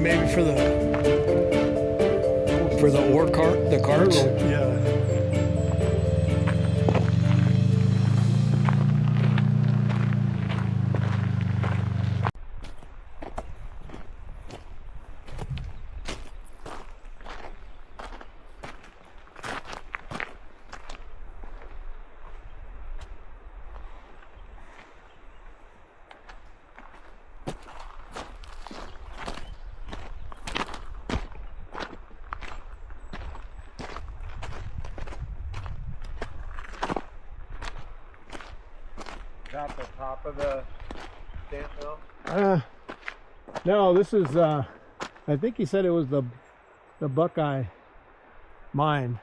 maybe for the ore cart, the carts. Yeah. At the top of the stamp mill? No, this is I think he said it was the Buckeye mine.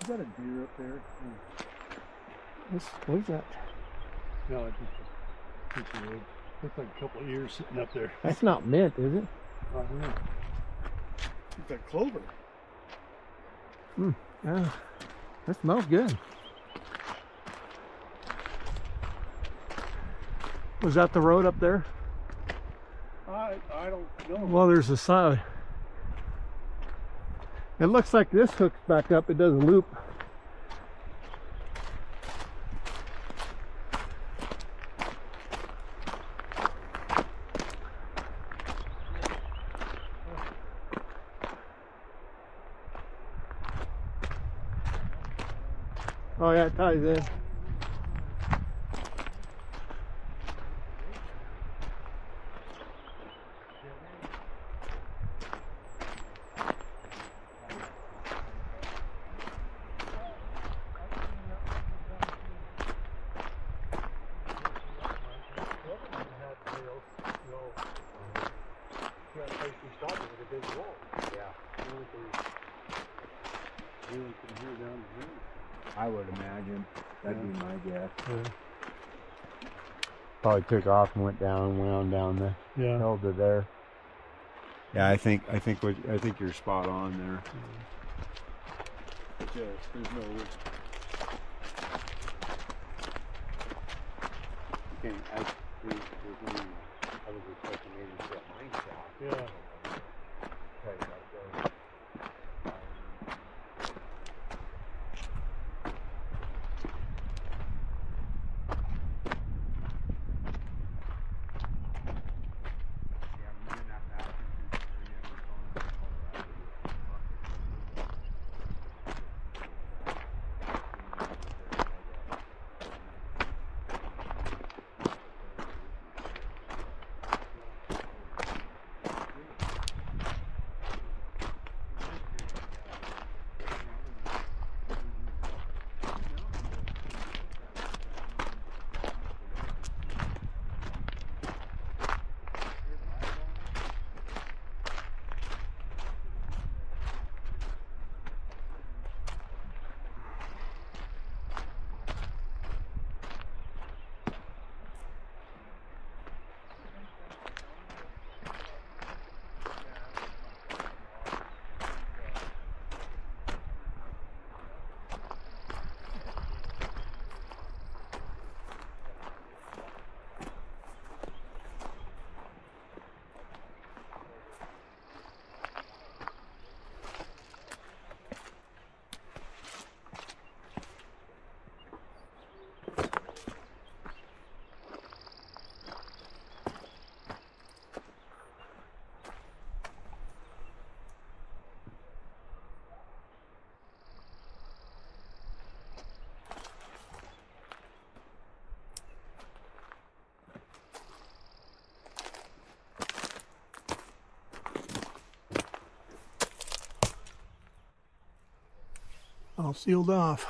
Is that a deer up there? What is that? No, it's just a piece of wood. Looks like a couple of ears sitting up there. That's not mint, is it? I don't know. It's that clover. Yeah, that smells good. Was that the road up there? I don't know. Well, there's a sign. It looks like this hooks back up. It does a loop. Oh yeah, it ties in. I would imagine. That'd be my guess. Yeah. Probably took off and went down, wound down the hill to there. Yeah, I think you're spot on there. But yes, there's no. Okay, I was expecting maybe to get mine shot. Yeah. All sealed off.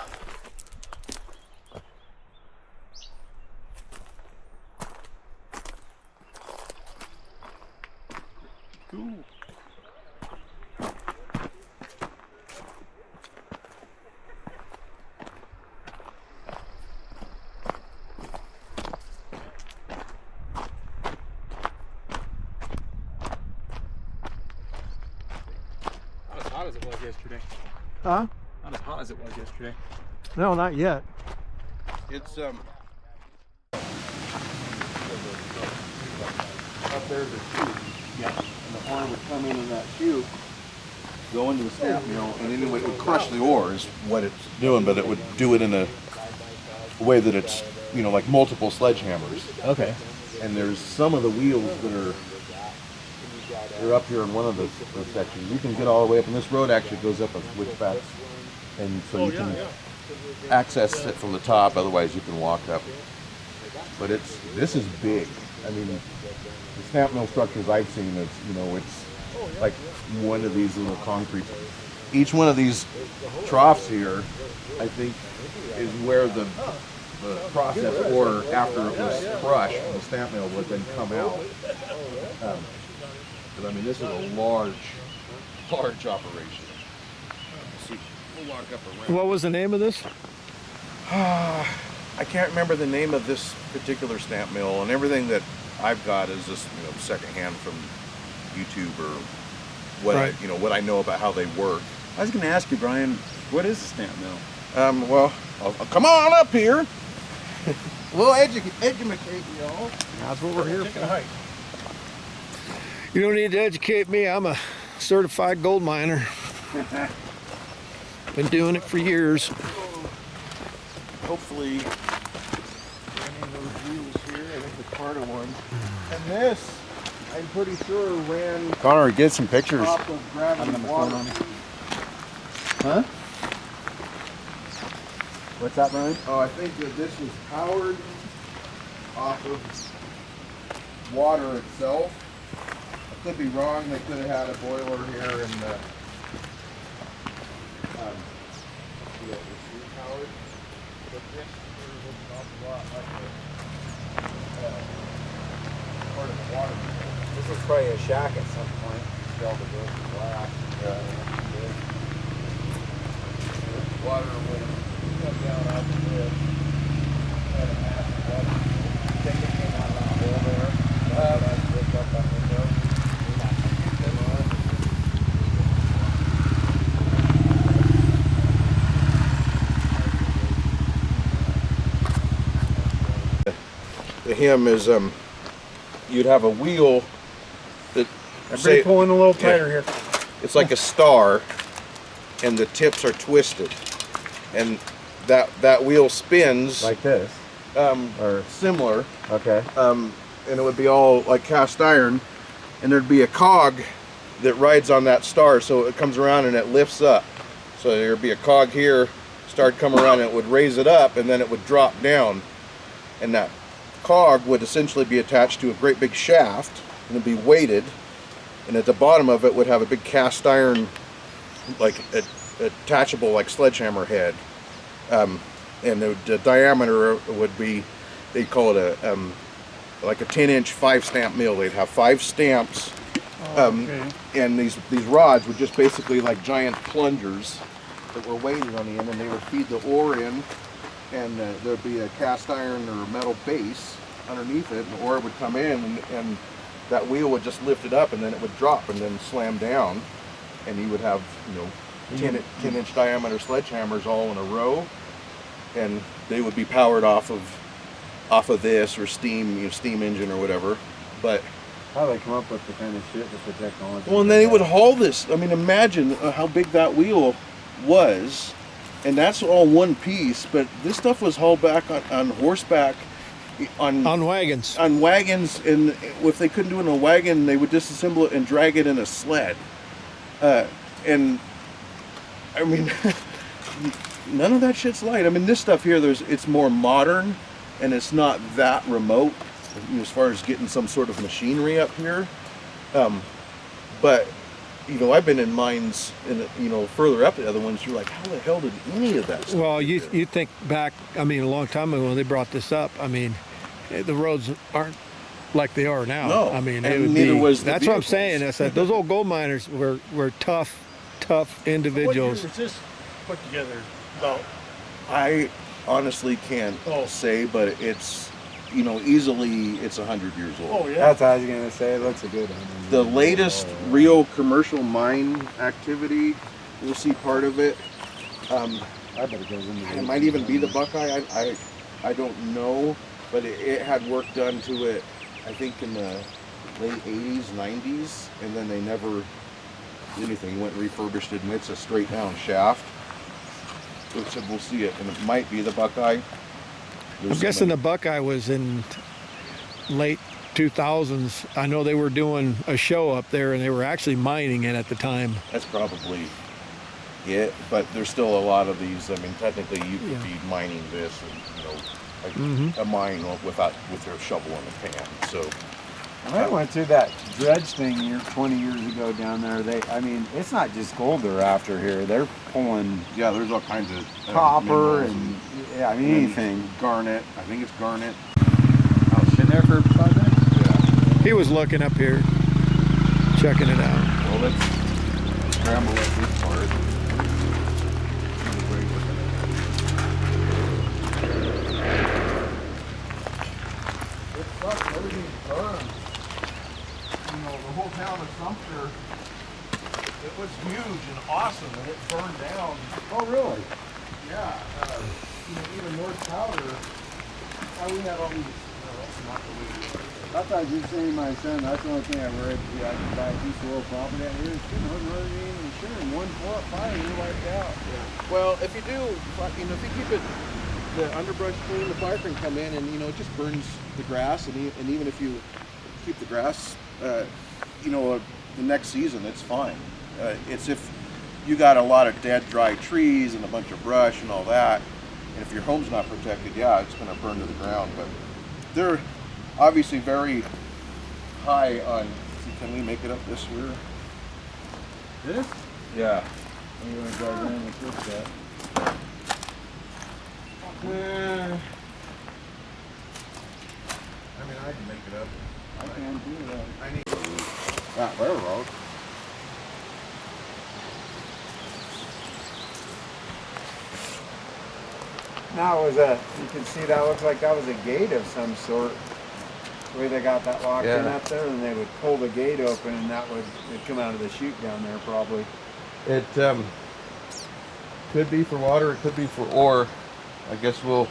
Cool. Not as hot as it was yesterday. Huh? Not as hot as it was yesterday. No, not yet. It's up there's a chute. Yeah. And the ore would come in that chute, go into the stamp mill, and anyway it would crush the ore is what it's doing, but it would do it in a way that it's, you know, like multiple sledgehammers. Okay. And there's some of the wheels that are up here in one of the sections. You can get all the way up, and this road actually goes up a switchback, and so you can access it from the top. Otherwise, you can walk up. But this is big. I mean, the stamp mill structures I've seen, it's like one of these little concrete. Each one of these troughs here, I think, is where the processed ore after it was crushed in the stamp mill would then come out. But I mean, this is a large operation. Let's see, we'll walk up around. What was the name of this? I can't remember the name of this particular stamp mill, and everything that I've got is just, you know, secondhand from YouTube or what what I know about how they work. I was going to ask you, Brian, what is a stamp mill? Well, I'll come on up here. We'll educate y'all. That's what we're here for. You don't need to educate me. I'm a certified gold miner. Been doing it for years. Hopefully, running those wheels here. I think the Carter one. And this, I'm pretty sure ran. Connor, get some pictures. Off of gravity water. Huh? What's that, Brian? Oh, I think that this was powered off of water itself. I could be wrong. They could have had a boiler here and powered. But this was an awful lot like part of the water. This was probably a shack at some point. Delta goes to glass. Water would have come down off the bridge. Had a massive water. I think it came out of that hole there. I ripped up that window. The hem is you'd have a wheel that I'm pulling a little tighter here. It's like a star, and the tips are twisted, and that wheel spins Like this? or similar. Okay. And it would be all like cast iron, and there'd be a cog that rides on that star, so it comes around and it lifts up. So there'd be a cog here, started coming around, and it would raise it up, and then it would drop down, and that cog would essentially be attached to a great big shaft, and it'd be weighted, and at the bottom of it would have a big cast iron, like attachable like sledgehammer head, and the diameter would be, they'd call it a like a 10-inch 5-stamp mill. They'd have 5 stamps, and these rods were just basically like giant plungers that were weighted on the end, and they would feed the ore in, and there'd be a cast iron or metal base underneath it, and the ore would come in, and that wheel would just lift it up, and then it would drop and then slam down, and you would have, 10-inch diameter sledgehammers all in a row, and they would be powered off of this or steam engine or whatever. But How do they come up with the kind of shit with the technology? well, and then they would haul this. I mean, imagine how big that wheel was, and that's all one piece. But this stuff was hauled back on horseback, on wagons. On wagons, and if they couldn't do it in a wagon, they would disassemble it and drag it in a sled. And I mean, none of that shit's light. I mean, this stuff here, it's more modern, and it's not that remote as far as getting some sort of machinery up here. But you know, I've been in mines, you know, further up the other ones. You're like, how the hell did any of that stuff Well, get you there? you think back, I mean, a long time ago when they brought this up, I mean, the roads aren't like they are now. No, I mean, and it would neither be, was the that's what I'm vehicles. saying. I said those old gold miners were tough What year individuals. was this put together? About I honestly can't Oh. say, but it's, you know, easily it's 100 years old. oh yeah. That's what I was gonna say. It looks a good one. The latest real commercial mine activity, we'll see part of it. I bet it goes into. It might even be the Buckeye. I don't know, but it had work done to it, I think in the late 80s, 90s, and then they never did anything. Went and refurbished it, and it's a straight down shaft. So we'll see it, and it might be the Buckeye. I'm guessing the Buckeye was in late 2000s. I know they were doing a show up there and they were actually mining it at the time. That's probably it, but there's still a lot of these. I mean, technically, you could Yeah. be mining this, and you know, like Mhm. a mine with their shovel in the pan. So I went through that dredge thing here 20 years ago down there. I mean, it's not just gold they're after here. They're pulling yeah, there's all kinds of copper minerals and yeah, I mean anything. garnet. I think it's garnet. Oh, been there for 5 minutes? Yeah. He was looking up here, checking it out. Well, let's scramble up this part. It sucks. Everything's burned. You know, the whole town of Sumter, it was huge and awesome, and it burned down. Oh, really? Yeah, you know, even North Powder. We had all these. No, that's not the way it was. I thought you were saying my son. That's the only thing I worried. Yeah, I could buy a piece of old property out here. It's good. Wasn't even sure. In one fire, you're wiped out. Well, if you do, you know, if you keep it, the underbrush clean, the fire can come in and, you know, it just burns the grass. And even if you keep the grass, you know, the next season, it's fine. It's if you got a lot of dead, dry trees and a bunch of brush and all that, and if your home's not protected, yeah, it's going to burn to the ground. But they're obviously very high on, can we make it up this year? This? Yeah. You want to drive around with this stuff? I mean, I can make it up. I can do that. I need. That railroad. Now it was you can see that looks like that was a gate of some sort. The way they got that locked in Yeah. up there, and they would pull the gate open, and it'd come out of the chute down there probably. It could be for water, it could be for ore. I guess we'll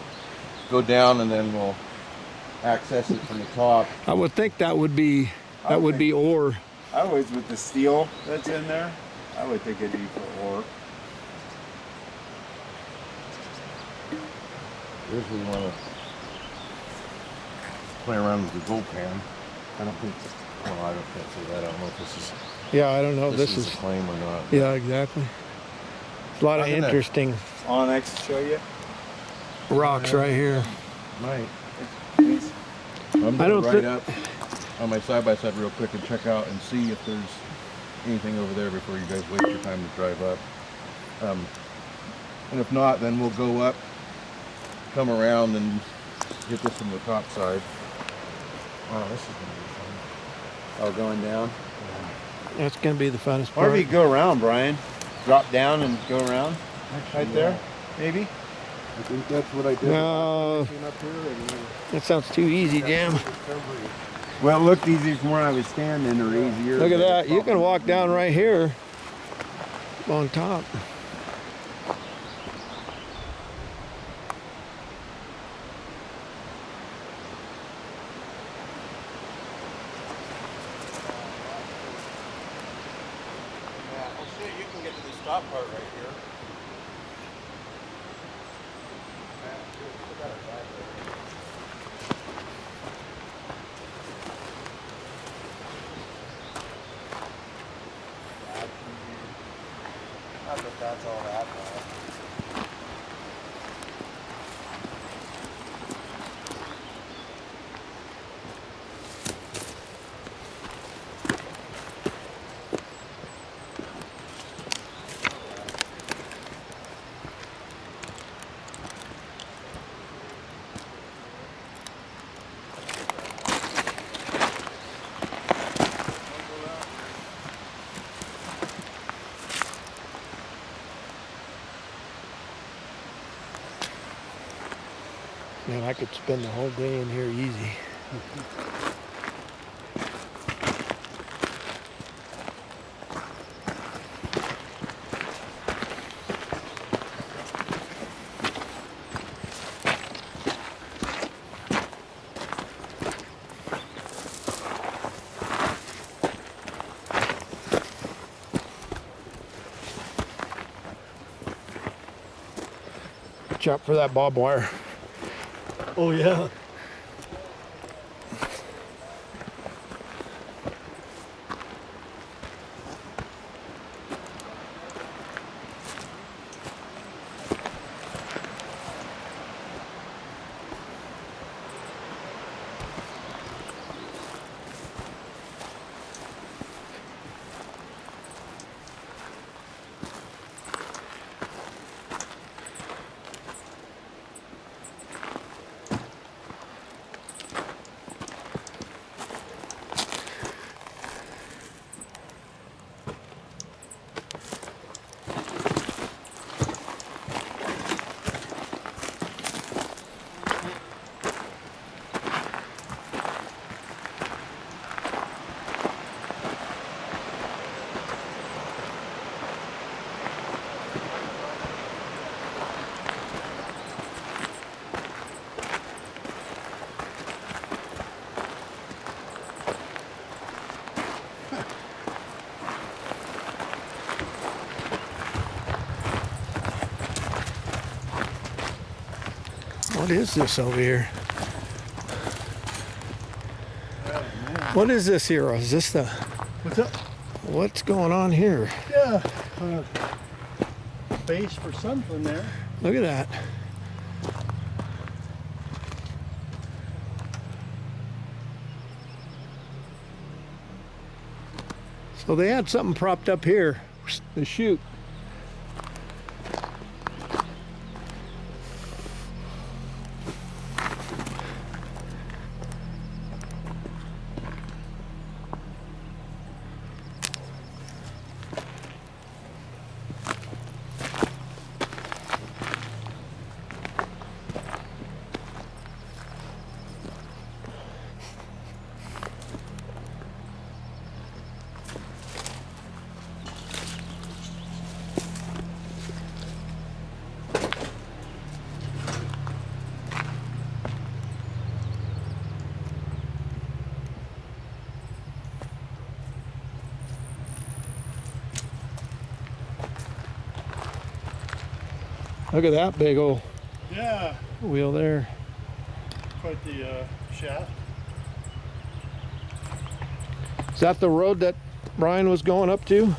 go down and then we'll access it from the top. I would think that would be ore. I always with the steel that's in there, I would think it'd be for ore. Here's where you want to play around with the gold pan. I don't think, well, I can't say that. I don't know if this is, Yeah, I don't know if this this is is. a claim or not. Yeah, exactly. A lot of I'm gonna- interesting Onyx, show you. rocks right here. Might. Please. I'm I gonna don't ride thi- up on my side-by-side real quick and check out and see if there's anything over there before you guys waste your time to drive up. And if not, then we'll go up, come around and get this from the top side. Wow, this is gonna be fun. Oh, going down. That's gonna be the funnest Or if part. you go around, Brian. Drop down and go around. Right there, maybe. I think that's what I did. No, Came up here and that sounds too easy, Jim. Well, it looked easy from where I was standing, or easier. Look at but that. You can walk down right here on top. Yeah, well, shit, you can get to the stop part right here. Not that that's all that bad. Man, I could spend the whole day in here easy. Watch out for that barbed wire. Oh yeah. What is this over here? What is this here? Is this the... What's up? What's going on here? Yeah. Base for something there. Look at that. So they had something propped up here to shoot. Look at that big old Yeah. wheel there. Quite the shaft. Is that the road that Brian was going up to?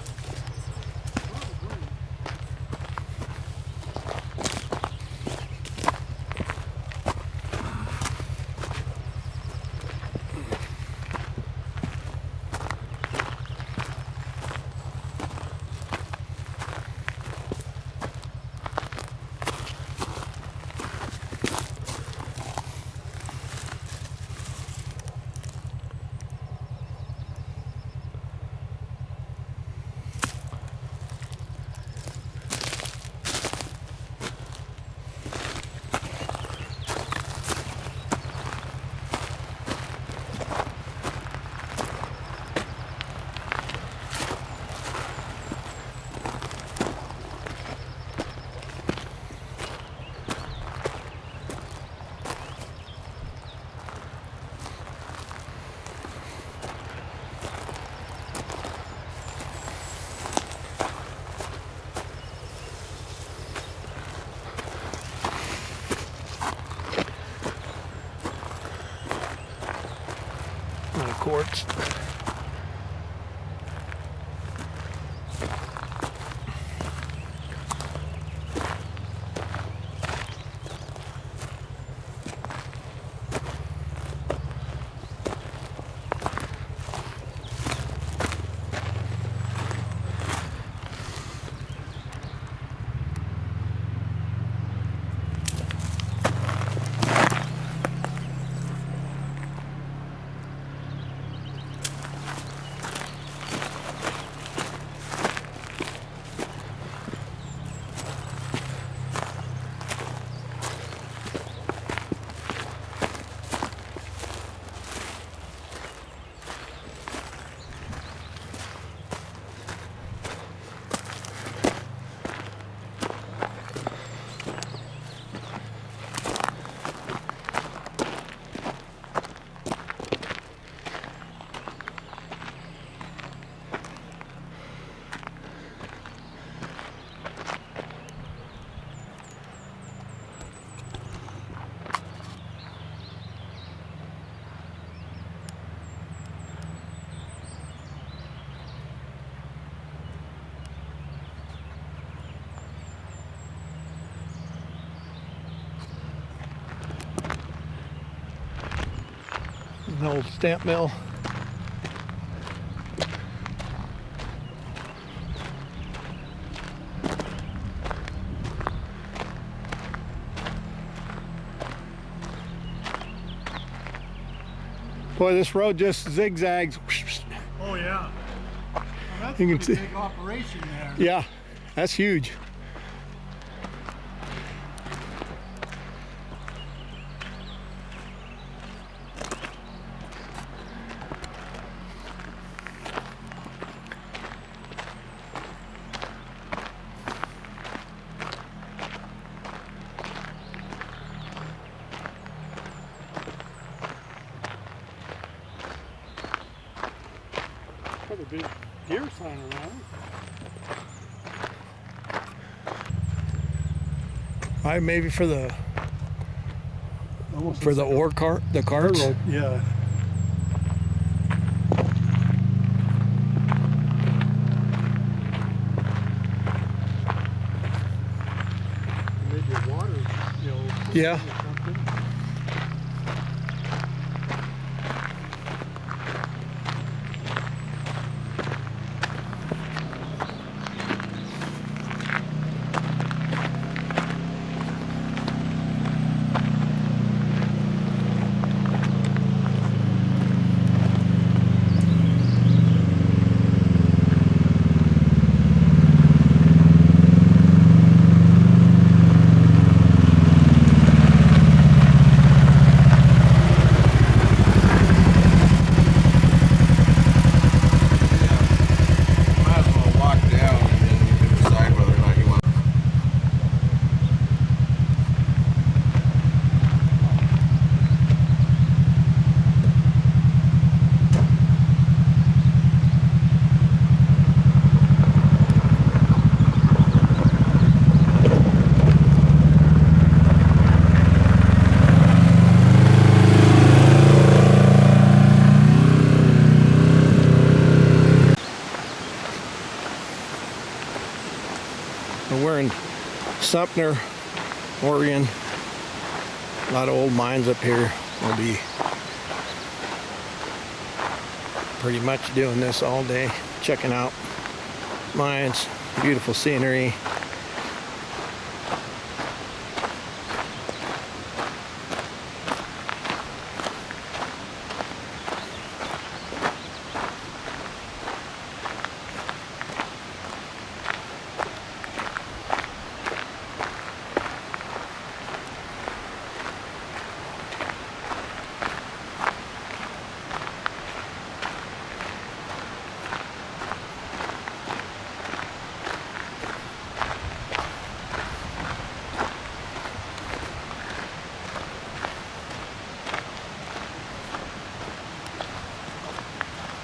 Quartz. An old stamp mill. Boy, this road just zigzags. Oh yeah. Well, that's You a can pretty see- big operation there. Yeah, that's huge. Got a big deer sign around. Maybe for the Almost for the ore cart, the carts. railroad. Yeah. Maybe a water, you know. Yeah. or something. Might as well walk down and then you can decide whether or not you want. We're in Sumter, Oregon. A lot of old mines up here. We'll be pretty much doing this all day, checking out mines, beautiful scenery.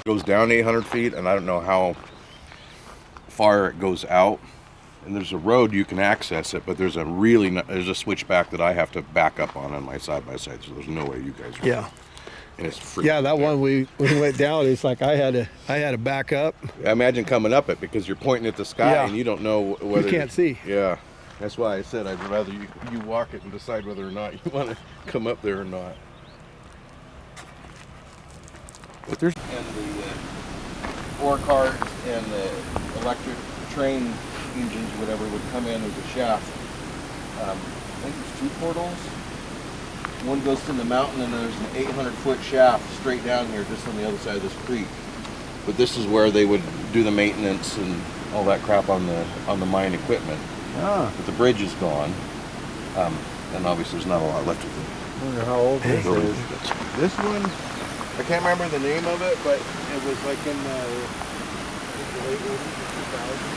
Goes down 800 feet, and I don't know how far it goes out. And there's a road you can access it, but there's a switchback that I have to back up on my side by side. So there's no way you guys. Yeah. And it's free. Yeah, that one we went down. It's like I had to back up. I imagine coming up it because you're pointing at the sky Yeah. and you don't know whether You can't see. Yeah, that's why I said I'd rather you walk it and decide whether or not you want to come up there or not. But there's and the ore cart and the electric train engines, whatever, would come in as a shaft. I think there's 2 portals. One goes to the mountain, and there's an 800-foot shaft straight down here, just on the other side of this creek. But this is where they would do the maintenance and all that crap on the mine equipment. Ah, But the bridge is gone, and obviously there's not a lot left of it. I wonder how old this is. This one, I can't remember the name of it, but it was like in the late 80s or 2000s.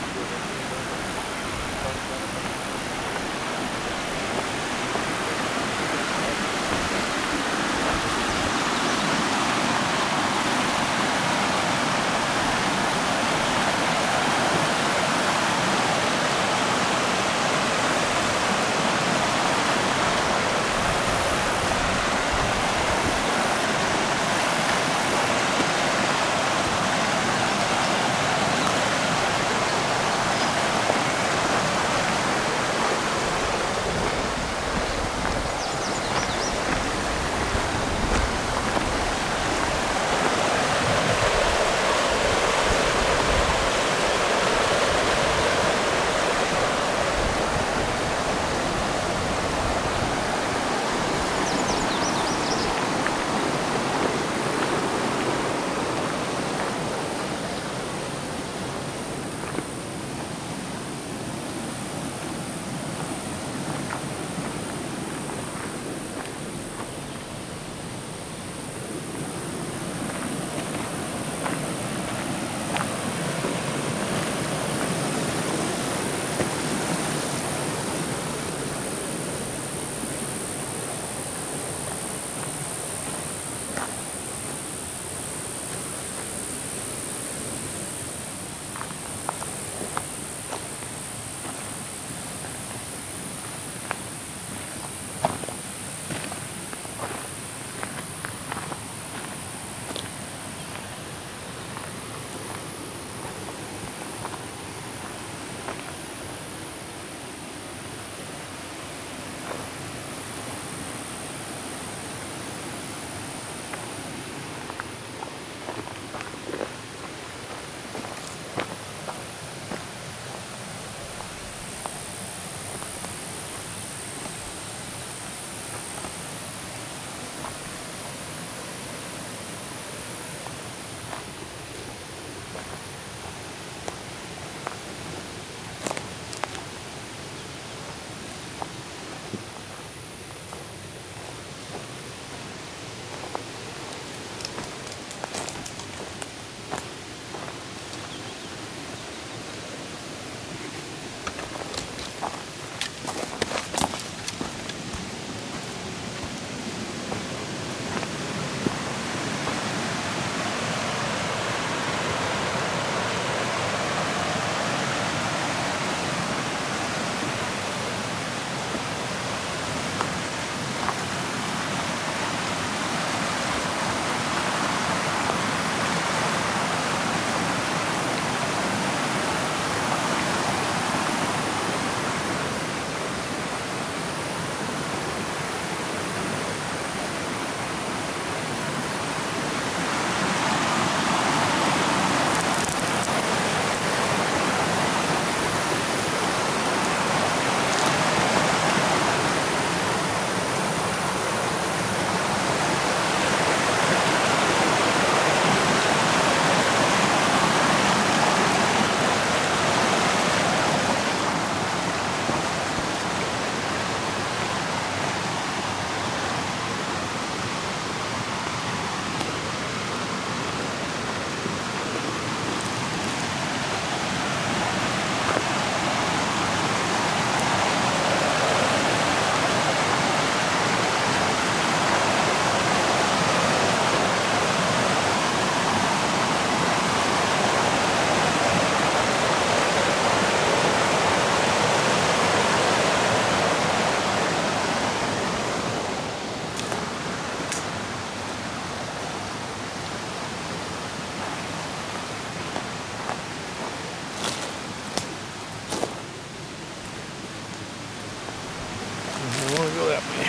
that way.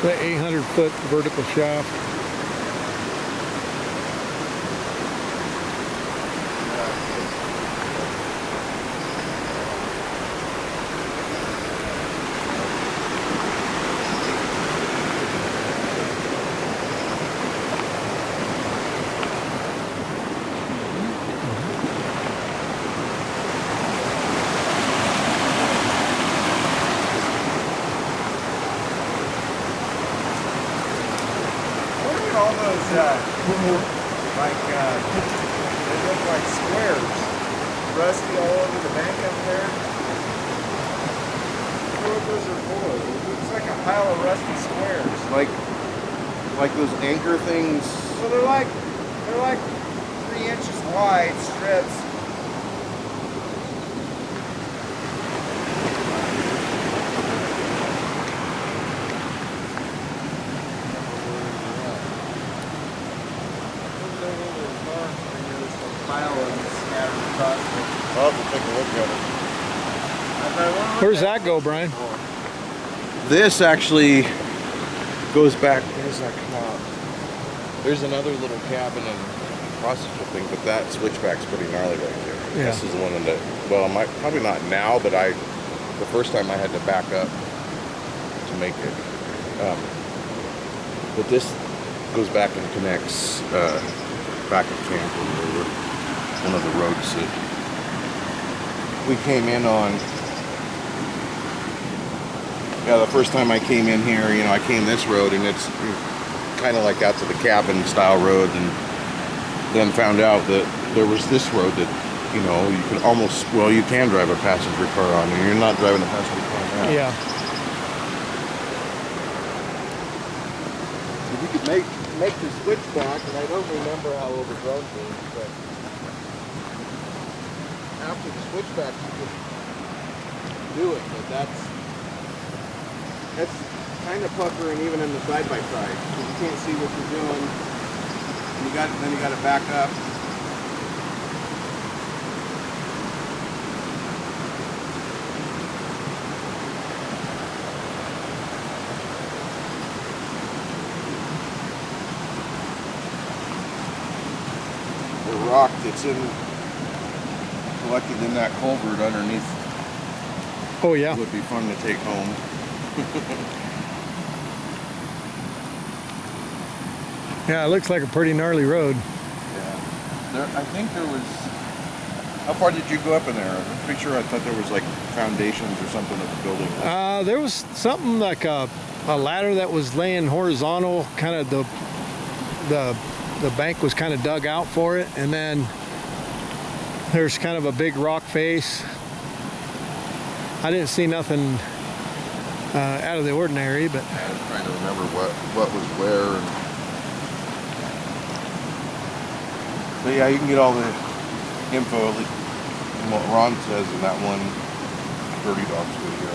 The 800-foot vertical shaft. All those, they look like squares. Rusty all over the bank up there. I wonder what those are for. It looks like a pile of rusty squares. Like those anchor things. So they're like 3 inches wide strips. I'll have to take a look at it. Where's that go, Brian? This actually goes back. Where's that come out? There's another little cabin and processor thing, but that switchback's pretty gnarly right there. Yeah. This is the one that, well, probably not now, but the first time I had to back up to make it. But this goes back and connects back at camp over one of the roads that we came in on. Yeah, the first time I came in here, I came this road, and it's kind of like out to the cabin style road, and then found out that there was this road that, you can almost, you can drive a passenger car on, and you're not driving a passenger car now. Yeah. If you could make the switch back, and I don't remember how overgrown it is, but after the switchback you could do it, but that's kind of puckering even in the side-by-side, because you can't see what you're doing, and then you got to back up. The rock that's collected in that culvert underneath. Oh yeah. Would be fun to take home. Yeah, it looks like a pretty gnarly road. Yeah. I think there was. How far did you go up in there? I'm pretty sure I thought there was like foundations or something of the building. There was something like a ladder that was laying horizontal. Kind of the bank was kind of dug out for it, and then there's kind of a big rock face. I didn't see nothing out of the ordinary, but I was trying to remember what was where. But yeah, you can get all the info in what Ron says in that one Birdie Dogs video.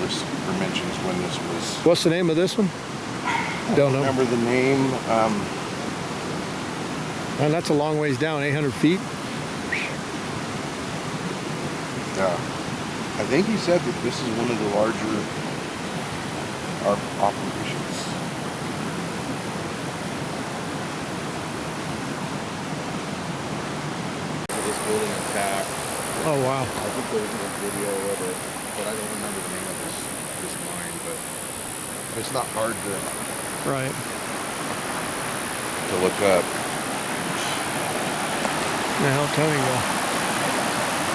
This mentions when this was. What's the name of this one? Don't know. Remember the name? And that's a long ways down, 800 feet. Yeah. I think he said that this is one of the larger operations. This building attack. Oh wow. I think there was a video of it, but I don't remember the name of this mine. But it's not hard Right. to look up. Yeah, I'll tell you.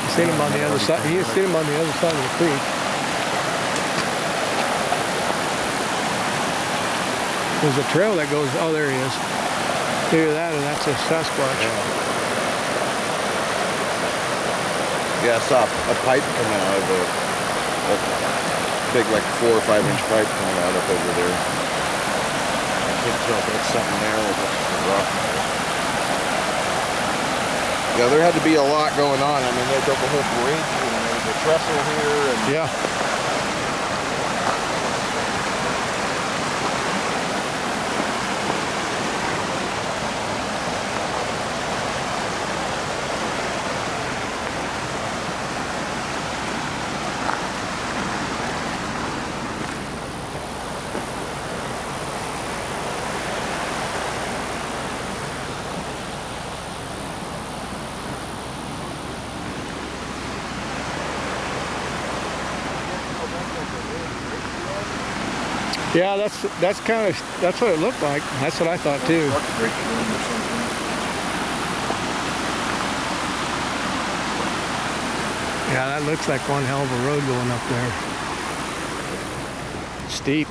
You seen him on the other side. You seen him on the other side of the creek. There's a trail that goes. Oh, there he is. Look at that, and that's a Sasquatch. Yeah, I saw a pipe coming out of a big, like 4 or 5 inch pipe coming out up over there. I can't tell if that's something there or if it's a rock. Yeah, there had to be a lot going on. I mean, they built the whole bridge, and there was a trestle here, and Yeah. Yeah, that's what it looked like. That's what I thought too. Yeah, that looks like one hell of a road going up there. Steep.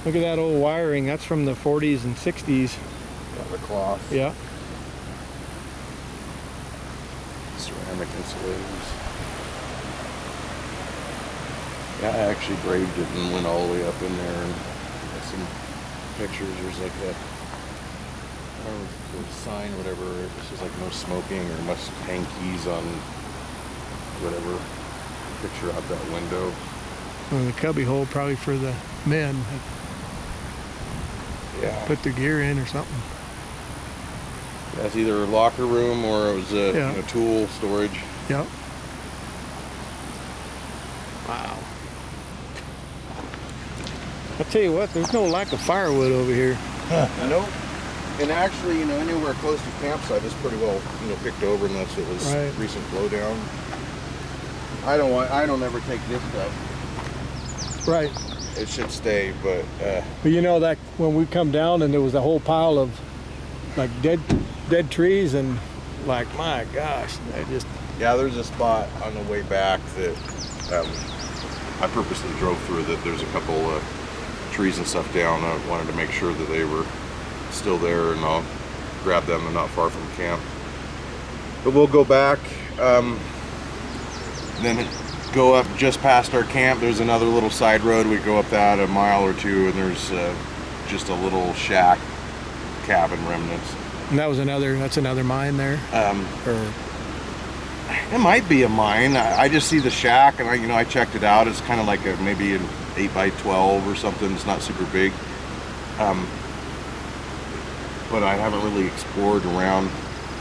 Look at that old wiring. That's from the 40s and 60s. got the cloth, Yeah. ceramic insulators. Yeah, I actually braved it and went all the way up in there and got some pictures. There's like a, I don't know, the sign or whatever. It says like no smoking or must hang keys on whatever. Picture out that window. Well, the cubby hole probably for the men. Yeah. Put their gear in or something. That's either a locker room or it was a Yeah. tool storage. Yep. Wow. I tell you what, there's no lack of firewood over here. I know. And actually, anywhere close to campsite is pretty well, picked over unless it was Right. recent blowdown. I don't ever take this stuff. Right. It should stay, but But you know that when we come down and there was a whole pile of like dead trees and like, my gosh, I just, yeah, there's a spot on the way back that I purposely drove through that there's a couple trees and stuff down. I wanted to make sure that they were still there, and I'll grab them. They're not far from camp. But we'll go back, then go up just past our camp. There's another little side road. We go up that a mile or two, and there's just a little shack cabin remnants. and that's another mine there. Or It might be a mine. I just see the shack, and I checked it out. It's kind of like maybe an 8x12 or something. It's not super big, but I haven't really explored around.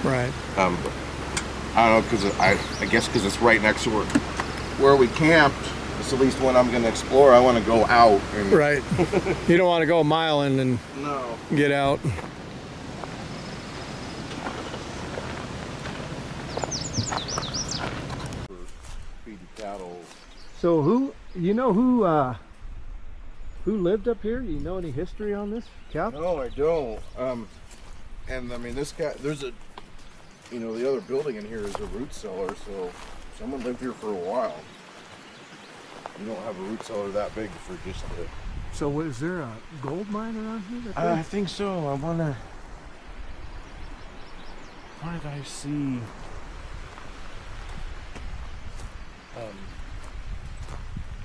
right. I don't know, because I guess because it's right next to where we camped. It's at least one I'm going to explore. I want to go out. And, Right. You don't want to go a mile in and No. get out. Feed the cattle. So who lived up here? Do you know any history on this cow? No, I don't. And I mean, this guy, there's the other building in here is a root cellar, so someone lived here for a while. You don't have a root cellar that big for just the... So is there a gold mine around here? I think so. I wonder... What did I see?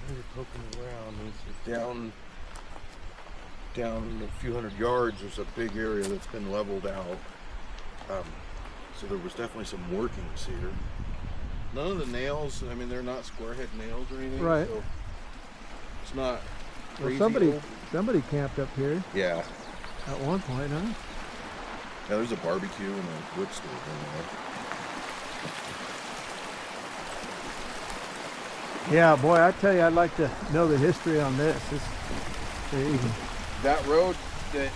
You're poking around. It's down a few hundred yards. There's a big area that's been leveled out. So there was definitely some workings here. None of the nails, I mean, they're not square head nails or anything. Right. So it's not Well, crazy. somebody camped up here Yeah. at one point, huh? Yeah, there's a barbecue and a wood stove in there. Yeah, boy, I tell you, I'd like to know the history on this. It's crazy. That road that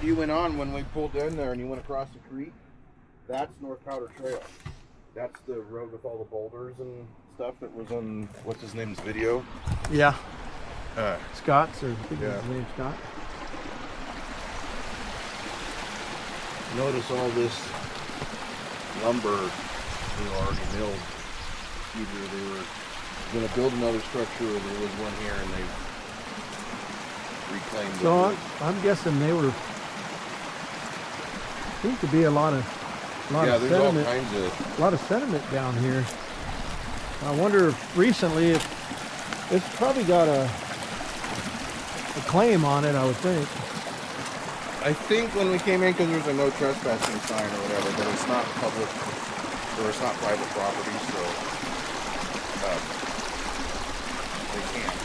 you went on when we pulled in there and you went across the creek, that's North Powder Trail. That's the road with all the boulders and stuff that was on, what's his name's video? Yeah. Uh, Scott's, or I think Yeah. his name's Scott. Notice all this lumber they were already milled. Either they were going to build another structure or there was one here and they reclaimed it. So I'm guessing they were, seems to be a lot of Yeah, there's all sediment, kinds of... a lot of sediment down here. I wonder if recently, if it's probably got a claim on it, I would think. I think when we came in, because there's a no trespassing sign or whatever, but it's not public, or it's not private property, so they can't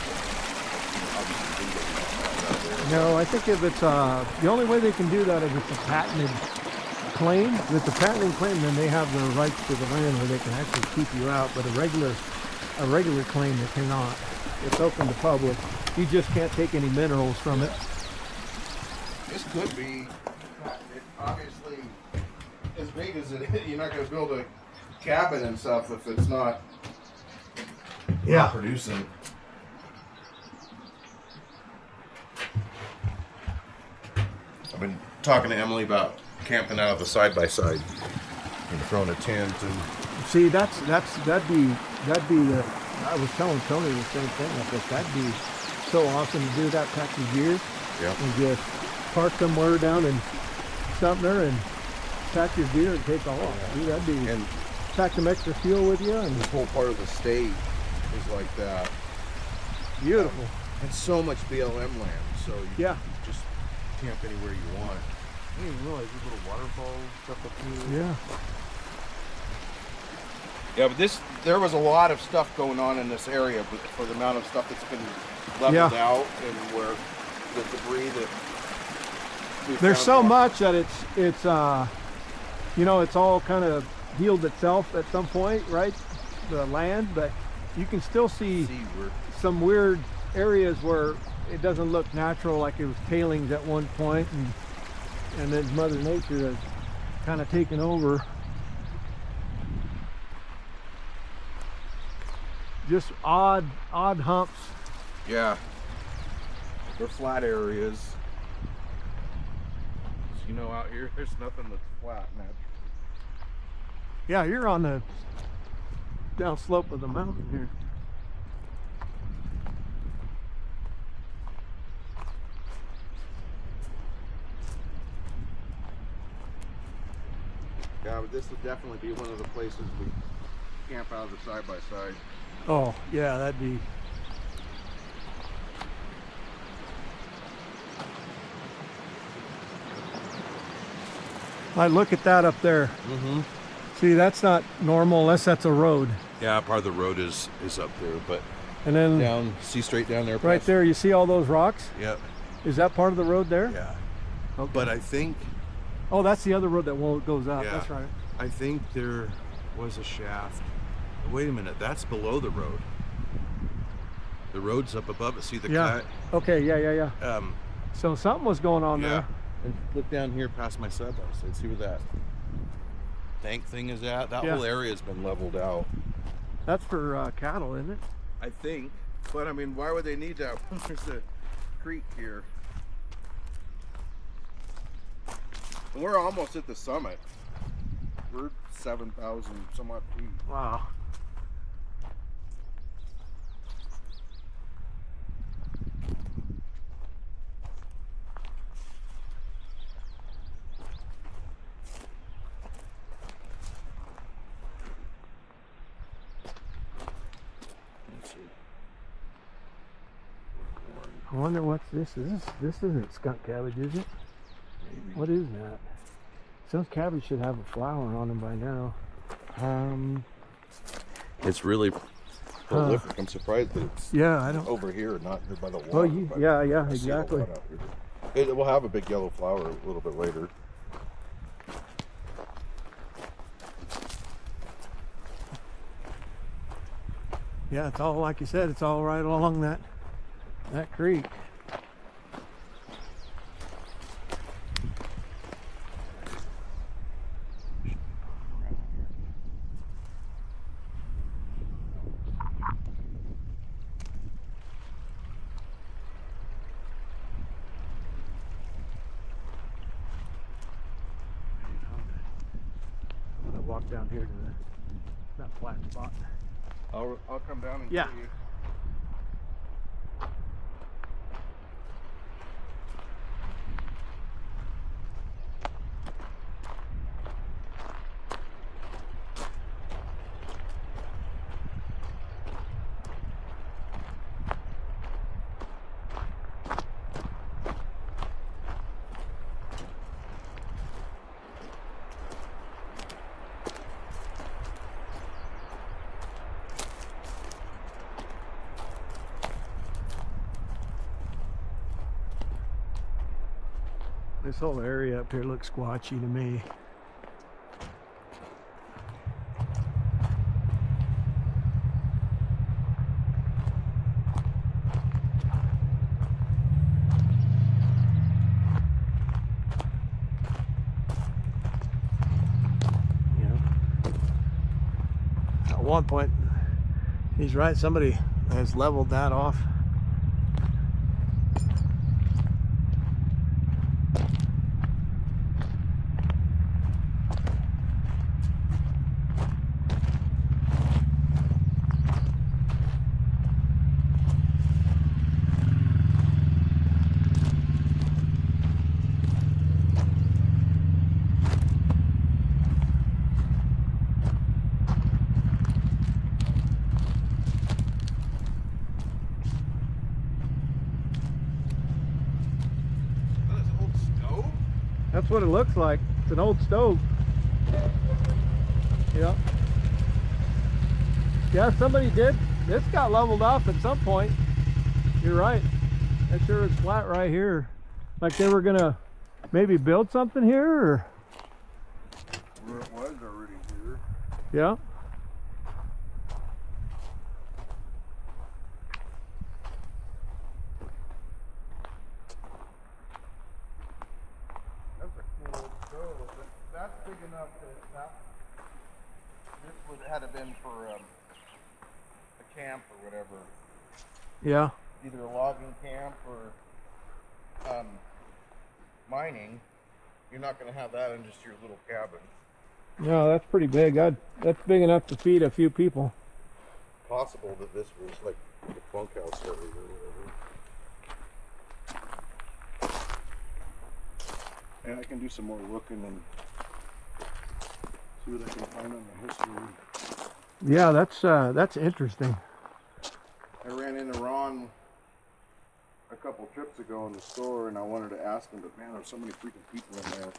obviously do that out there. No, I think if it's the only way they can do that is if it's a patented claim. If it's a patented claim, then they have the rights to the land where they can actually keep you out. But a regular claim, they cannot. It's open to public. You just can't take any minerals from it. This could be, obviously, as big as it is, you're not going to build a cabin and stuff if it's not producing. I've been talking to Emily about camping out of the side-by-side and throwing a tent and... See, that'd be the. I was telling Tony the same thing. I said that'd be so awesome to do that, pack your gear and just park somewhere down in Sumner and pack your gear and take off. Dude, that'd be. And pack some extra fuel with you and this whole part of the state is like that. beautiful. It's so much BLM land, so you Yeah. just camp anywhere you want. I didn't even realize these little waterfalls stuff up here. Yeah. Yeah, but there was a lot of stuff going on in this area but for the amount of stuff that's been leveled out and where the debris that we There's found so on- much that it's it's all kind of healed itself at some point, right? The land, but you can still see where some weird areas where it doesn't look natural, like it was tailings at one point, and then Mother Nature has kind of taken over. Just odd humps. Yeah. They're flat areas. So, out here, there's nothing that's flat, man. Yeah, you're on the down slope of the mountain here. Yeah, but this would definitely be one of the places we camp out of the side-by-side. Oh, yeah, that'd be. I look at that up there. Mm-hmm. See, that's not normal unless that's a road. Yeah, part of the road is up there, but And then down, see straight down there. right past- there, you see all those rocks? Yep. Is that part of the road there? Yeah. Okay. But I think Oh, that's the other road that goes up. Yeah. That's right. there was a shaft. Wait a minute, that's below the road. The road's up above it. See the Yeah. Okay, yeah. cut? So something was going on Yeah. there. And look down here past my sub house and see where that tank thing is at. That Yeah. whole area has been leveled out. That's for cattle, isn't it? I think. But I mean, why would they need that when there's a creek here? And we're almost at the summit. We're 7,000 some odd feet. Wow. Let's see. I wonder what's this. This isn't skunk cabbage, is it? What is that? Some cabbage should have a flower on them by now. It's really prolific. I'm surprised that it's I don't. over here, not here by the water. Well, but yeah, I see it a exactly. lot out here. It will have a big yellow flower a little bit later. Yeah, it's all like you said. It's all right along that creek. I'm gonna walk down here to that flat spot. I'll come down and Yeah. see you. This whole area up here looks squatchy to me. You know, at one point, he's right, somebody has leveled that off. That's what it looks like. It's an old stove. Yeah. Yeah, somebody did. This got leveled off at some point. You're right. That sure is flat right here. Like they were gonna maybe build something here, or? Where it was already here. Yeah. That's a cool stove, but that's big enough that this would have been for a camp or whatever. Yeah. Either a logging camp or mining. You're not going to have that in just your little cabin. No, that's pretty big. That's big enough to feed a few people. Possible that this was like the bunkhouse area or whatever. And I can do some more looking and see what I can find on the history. Yeah, that's interesting. I ran into Ron a couple trips ago in the store, and I wanted to ask him, but man, there's so many freaking people in there.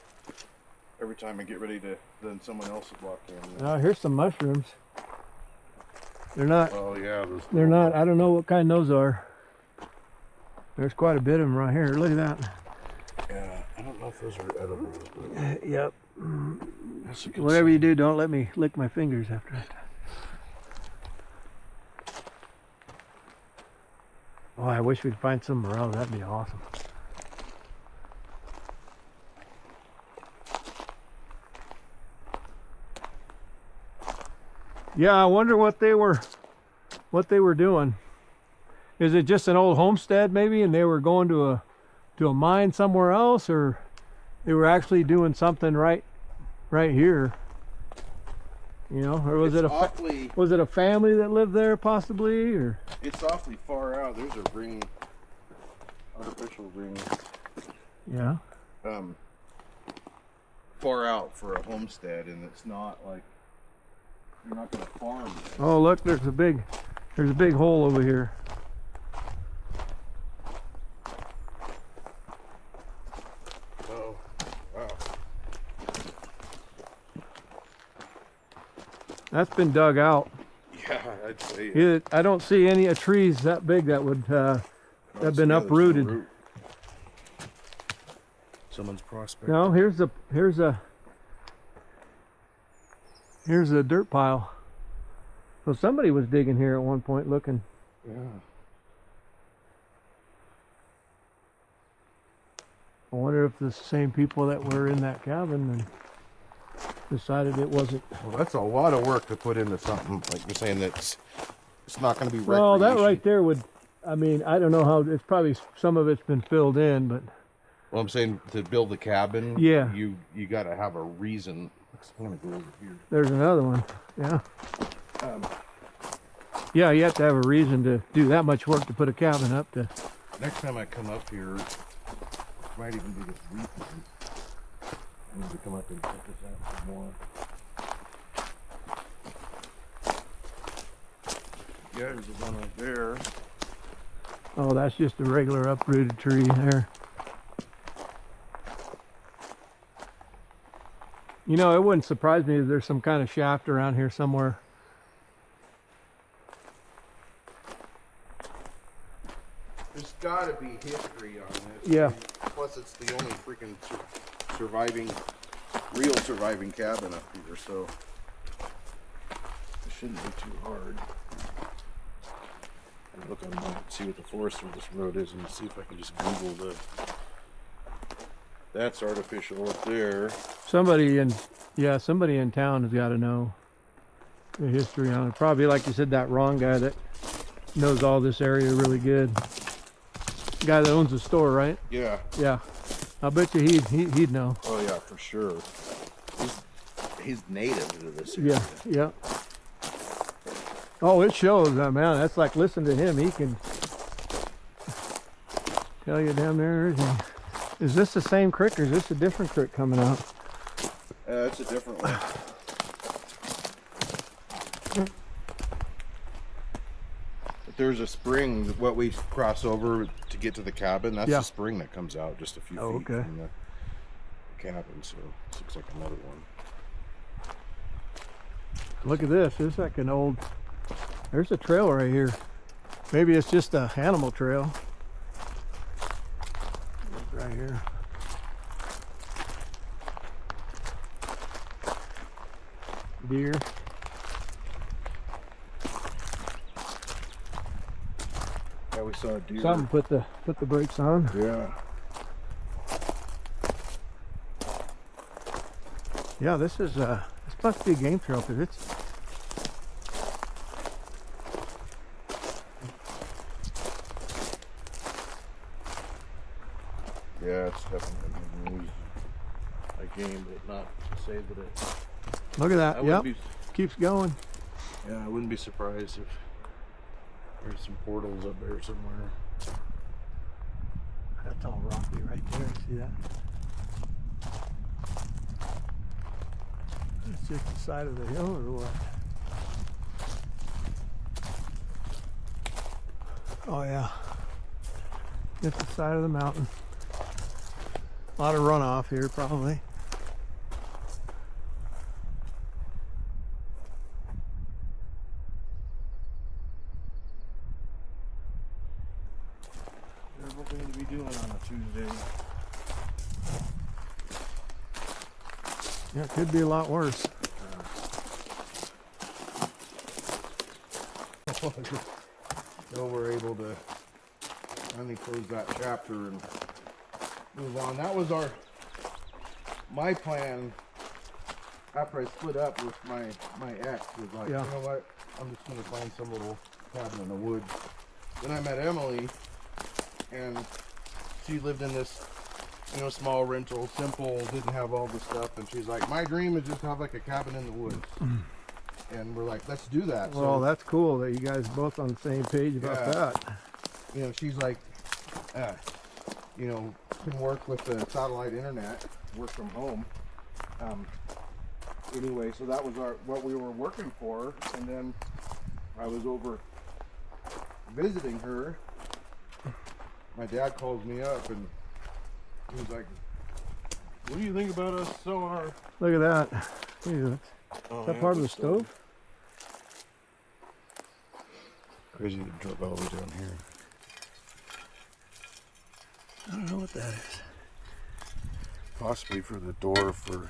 Every time I get ready to, then someone else will walk in. Here's some mushrooms. They're not. Oh yeah, They're not. I don't know what kind those are. There's quite a bit of them right here. Look at that. Yeah, I don't know if those are edible. But Yep. that's a good Whatever you do, don't let me lick my fingers after that. Oh, I wish we'd find some morel. That'd be awesome. Yeah, I wonder what they were doing. Is it just an old homestead maybe, and they were going to a mine somewhere else, or they were actually doing something right here? You know, or was it a family that lived there possibly, or? It's awfully far out. There's a ring, artificial ring. Yeah. Far out for a homestead, and it's not like you're not going to farm this. Oh, look, there's a big hole over here. Oh, wow. That's been dug out. Yeah, I'd say I don't see any trees that big that would have been uprooted. Someone's prospecting. No, here's a dirt pile. So somebody was digging here at one point looking. Yeah. I wonder if it's the same people that were in that cabin and decided it wasn't. Well, that's a lot of work to put into something like you're saying it's not going to be Well, that recreation. right there would, I mean, I don't know how, it's probably, some of it's been filled in, but. Well, I'm saying to build the cabin, Yeah. you got to have a reason. I'm going to go over here. There's another one, yeah. Yeah, you have to have a reason to do that much work to put a cabin up to. Next time I come up here, it might even be this weekend. I need to come up and check this out some more. Yeah, there's the one right there. Oh, that's just a regular uprooted tree there. You know, it wouldn't surprise me if there's some kind of shaft around here somewhere. There's got to be history on this. Yeah. Plus, it's the only freaking real surviving cabin up here, so it shouldn't be too hard. I'll look online, see what the forest service road is, and see if I can just Google the. That's artificial up there. Somebody in town has got to know the history on it. Probably, like you said, that Ron guy that knows all this area really good. The guy that owns the store, right? Yeah. Yeah. I bet you he'd know. Oh yeah, for sure. He's native to this area. Yeah, yeah. Oh, it shows, man. That's like, listen to him. He can tell you down there everything. Is this the same creek or is this a different creek coming out? It's a different one. But there's a spring, what we cross over to get to the cabin, that's Yeah. the spring that comes out just a few Oh, feet okay. from the cabin, so this looks like another one. Look at this. It's like an old, there's a trail right here. Maybe it's just a animal trail. Right here. Deer. Yeah, we saw a deer. Something put the brakes on. Yeah. Yeah, this must be a game trail because it's. Yeah, it's definitely used a game, but not to say that it. Look at that. I Yep. wouldn't be, Keeps going. yeah, I wouldn't be surprised if there's some portals up there somewhere. That's all rocky right there. See that? It's just the side of the hill or what? Oh yeah. It's the side of the mountain. A lot of runoff here probably. There's what we need to be doing on a Tuesday. Yeah, it could be a lot worse. So we're able to finally close that chapter and move on. That was my plan after I split up with my ex. Was like, Yeah. you know what? I'm just gonna find some little cabin in the woods. Then I met Emily, and she lived in this, small rental, simple, didn't have all the stuff. And she's like, my dream is just to have like a cabin in the woods. And we're like, let's do that. Well, So, that's cool that you guys are both on the same page about Yeah. that. she's like, can work with the satellite internet, work from home. Anyway, so that was what we were working for, and then I was over visiting her. My dad calls me up and he was like, What do you think about us selling our... Look at that. Ew, is that part of the stove? Crazy to drop all the way down here. I don't know what that is. Possibly for the door for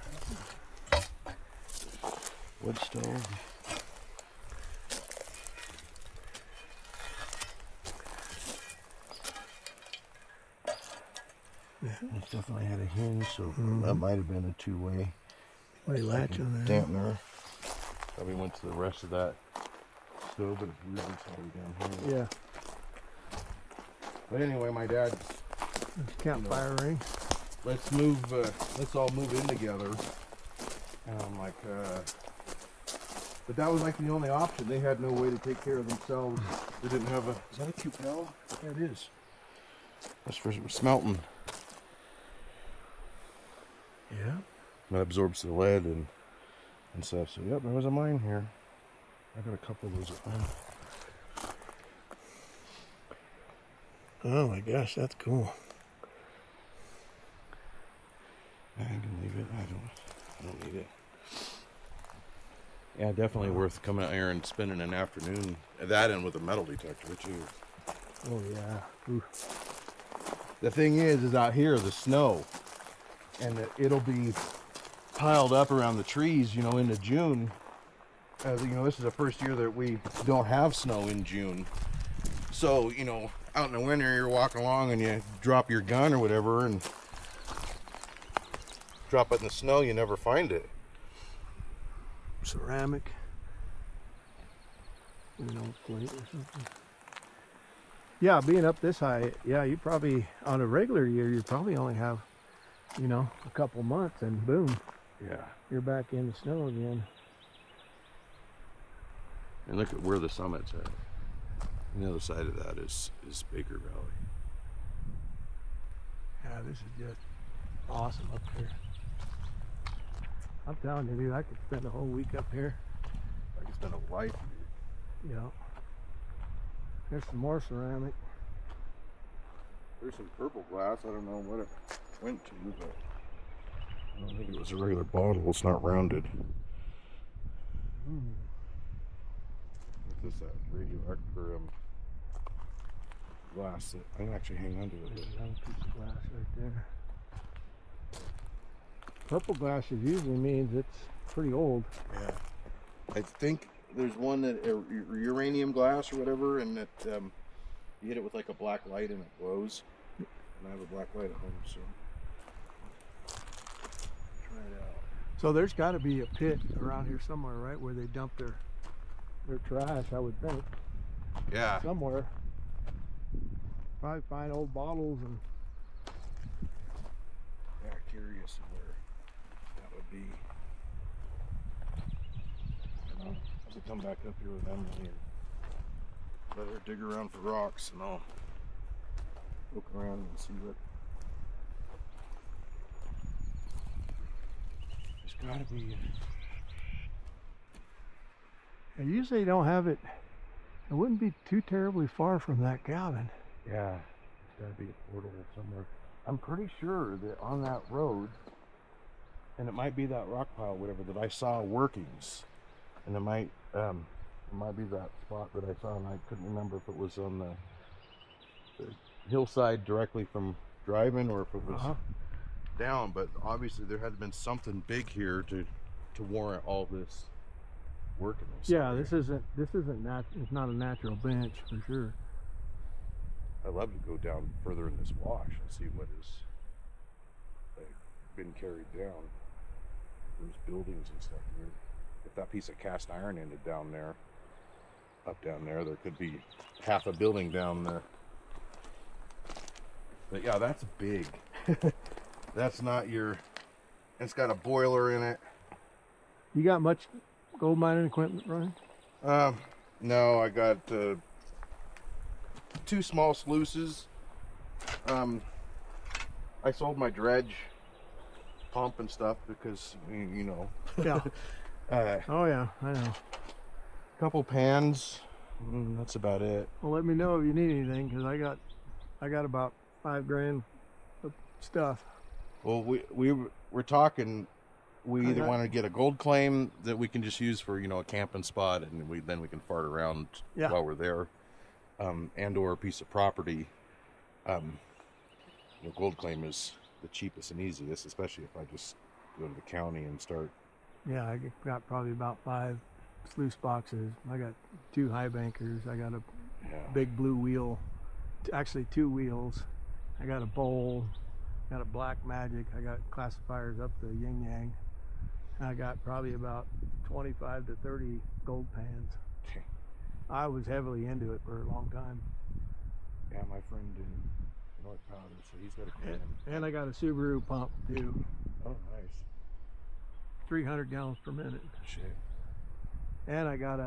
wood stove. It's definitely had a hinge, so that might have been a two-way Latch on there. dampener. Probably went to the rest of that stove, but it's really sorry down here. Yeah. But anyway, my dad's Campfire ring. let's move. Let's all move in together. And I'm like, but that was like the only option. They had no way to take care of themselves. They didn't have a. Is that a cupel? Yeah, it is. That's for smelting. Yeah. That absorbs the lead and stuff. So yep, there was a mine here. I got a couple of those at home. Oh my gosh, that's cool. I can leave it. I don't need it. Yeah, definitely worth coming out here and spending an afternoon. That and with a metal detector too. Oh yeah. Ooh. The thing is out here the snow, and it'll be piled up around the trees. You know, into June. You know, this is the first year that we don't have snow in June. So you know, out in the winter, you're walking along and you drop your gun or whatever, and drop it in the snow. You never find it. Ceramic. An old plate or something. Yeah, being up this high, yeah, you probably, on a regular year, you probably only have, you know, a couple months and boom, Yeah. you're back in the snow again. And look at where the summit's at. On the other side of that is Baker Valley. Yeah, this is just awesome up here. I'm telling you, dude, I could spend a whole week up here. I could spend a life. You know. There's some more ceramic. There's some purple glass. I don't know what it went to, but I don't think it was a regular bottle. It's not rounded. What's this? That radioactive glass that I can actually hang on to it. There's another piece of glass right there. Purple glass usually means it's pretty old. Yeah. I think there's one that uranium glass or whatever, and that you hit it with like a black light and it glows. And I have a black light at home, so try it out. So there's got to be a pit around here somewhere, right, where they dump their trash, I would think. Yeah. Somewhere. Probably find old bottles and. Yeah, curious where that would be. I'll have to come back up here with Emily and let her dig around for rocks, and I'll look around and see what. There's gotta be. And usually you don't have it. It wouldn't be too terribly far from that cabin. Yeah, there's gotta be a portal somewhere. I'm pretty sure that on that road, and it might be that rock pile, whatever, that I saw workings, and it might be that spot that I saw, and I couldn't remember if it was on the hillside directly from driving or if it was down. But obviously there had been something big here to warrant all this work in this. Yeah, this isn't it's not a natural bench for sure. I'd love to go down further in this wash and see what has like been carried down. There's buildings and stuff here. If that piece of cast iron ended down there, up down there, there could be half a building down there. But yeah, that's big. That's not your. It's got a boiler in it. You got much gold mining equipment, Ryan? No, I got 2 small sluices. I sold my dredge pump and stuff because, you know. Yeah. Oh yeah, I know. A couple pans. That's about it. Well, let me know if you need anything, because I got about $5 grand of stuff. Well, we're talking. We either want to get a gold claim that we can just use for, you know, a camping spot, and then we can fart around while we're there, and or a piece of property. You know, gold claim is the cheapest and easiest, especially if I just go to the county and start. Yeah, I got probably about 5 sluice boxes. I got 2 high bankers. I got a big blue wheel, actually 2 wheels. I got a bowl. Got a black magic. I got classifiers up the yin yang. I got probably about 25 to 30 gold pans. I was heavily into it for a long time. Yeah, my friend in North Powder, so he's got a can. And I got a Subaru pump too. Oh, nice. 300 gallons per minute. Shit. And I got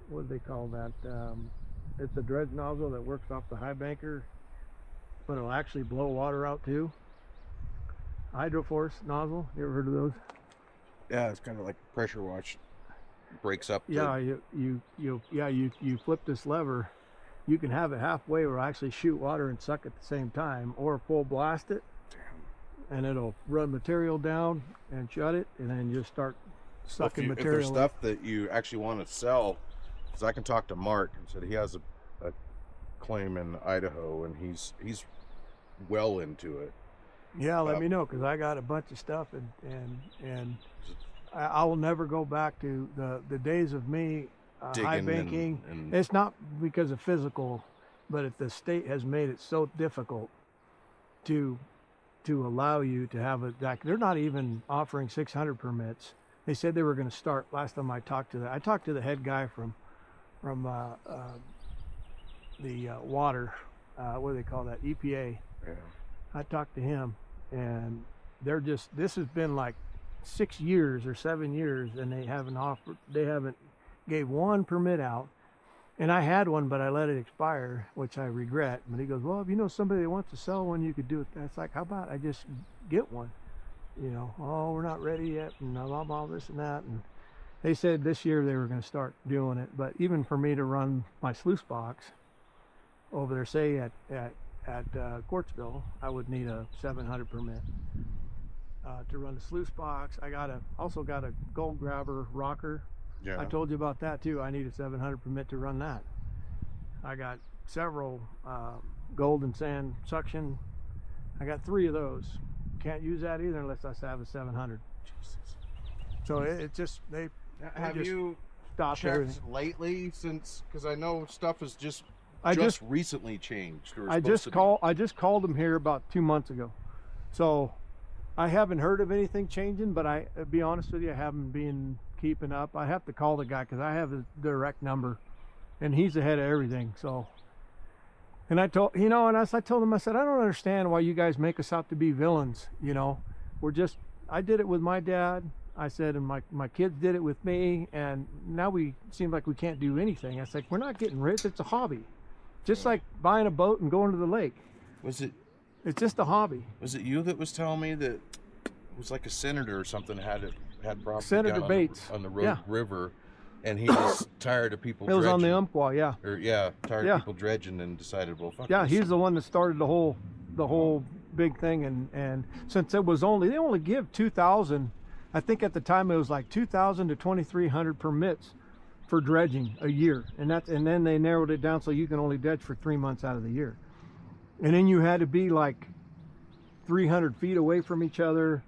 what do they call that? It's a dredge nozzle that works off the high banker, but it'll actually blow water out too. Hydroforce nozzle. You ever heard of those? Yeah, it's kind of like pressure wash. Breaks up. Yeah, you flip this lever. You can have it halfway or actually shoot water and suck at the same time, or full blast it. Damn. And it'll run material down and shut it, and then just start sucking material. If there's stuff that you actually want to sell, because I can talk to Mark and said he has a claim in Idaho, and he's well into it. Yeah, let me know, because I got a bunch of stuff, and I will never go back to the days of me high banking. And it's not because of physical, but if the state has made it so difficult to allow you to have they're not even offering 600 permits. They said they were going to start. Last time I talked to the head guy from the water, what do they call that, EPA. Yeah. I talked to him, and this has been like 6 years or 7 years, and they haven't gave one permit out. And I had one, but I let it expire, which I regret. But he goes, well, if you know somebody that wants to sell one, you could do it. That's like, how about I just get one? You know, oh, we're not ready yet, and blah, blah, this and that. And they said this year they were going to start doing it. But even for me to run my sluice box over there, say at Quartzville, I would need a 700 permit to run the sluice box. I also got a gold grabber rocker. Yeah. I told you about that too. I need a 700 permit to run that. I got several gold and sand suction. I got 3 of those. Can't use that either unless I have a 700. Jesus. So it just have you stopped checked everything lately, since, because I know stuff has just recently changed. I just called them here about 2 months ago, so I haven't heard of anything changing. But to be honest with you, I haven't been keeping up. I have to call the guy because I have his direct number, and he's ahead of everything. So, and I told him, I said, I don't understand why you guys make us out to be villains. You know, I did it with my dad. I said, and my kids did it with me, and now we seem like we can't do anything. I said, we're not getting rich. It's a hobby. Just like buying a boat and going to the lake. It's just a hobby. Was it you that was telling me that it was like a senator or something had property Senator down Bates on the River, and he was tired of people dredging. It was on the Umpqua, tired of people dredging, and decided, well, fuck this. He's the one that started the whole big thing, and since it was they only give 2,000, I think at the time it was like 2,000 to 2,300 permits for dredging a year, and then they narrowed it down so you can only dredge for 3 months out of the year, and then you had to be like 300 feet away from each other,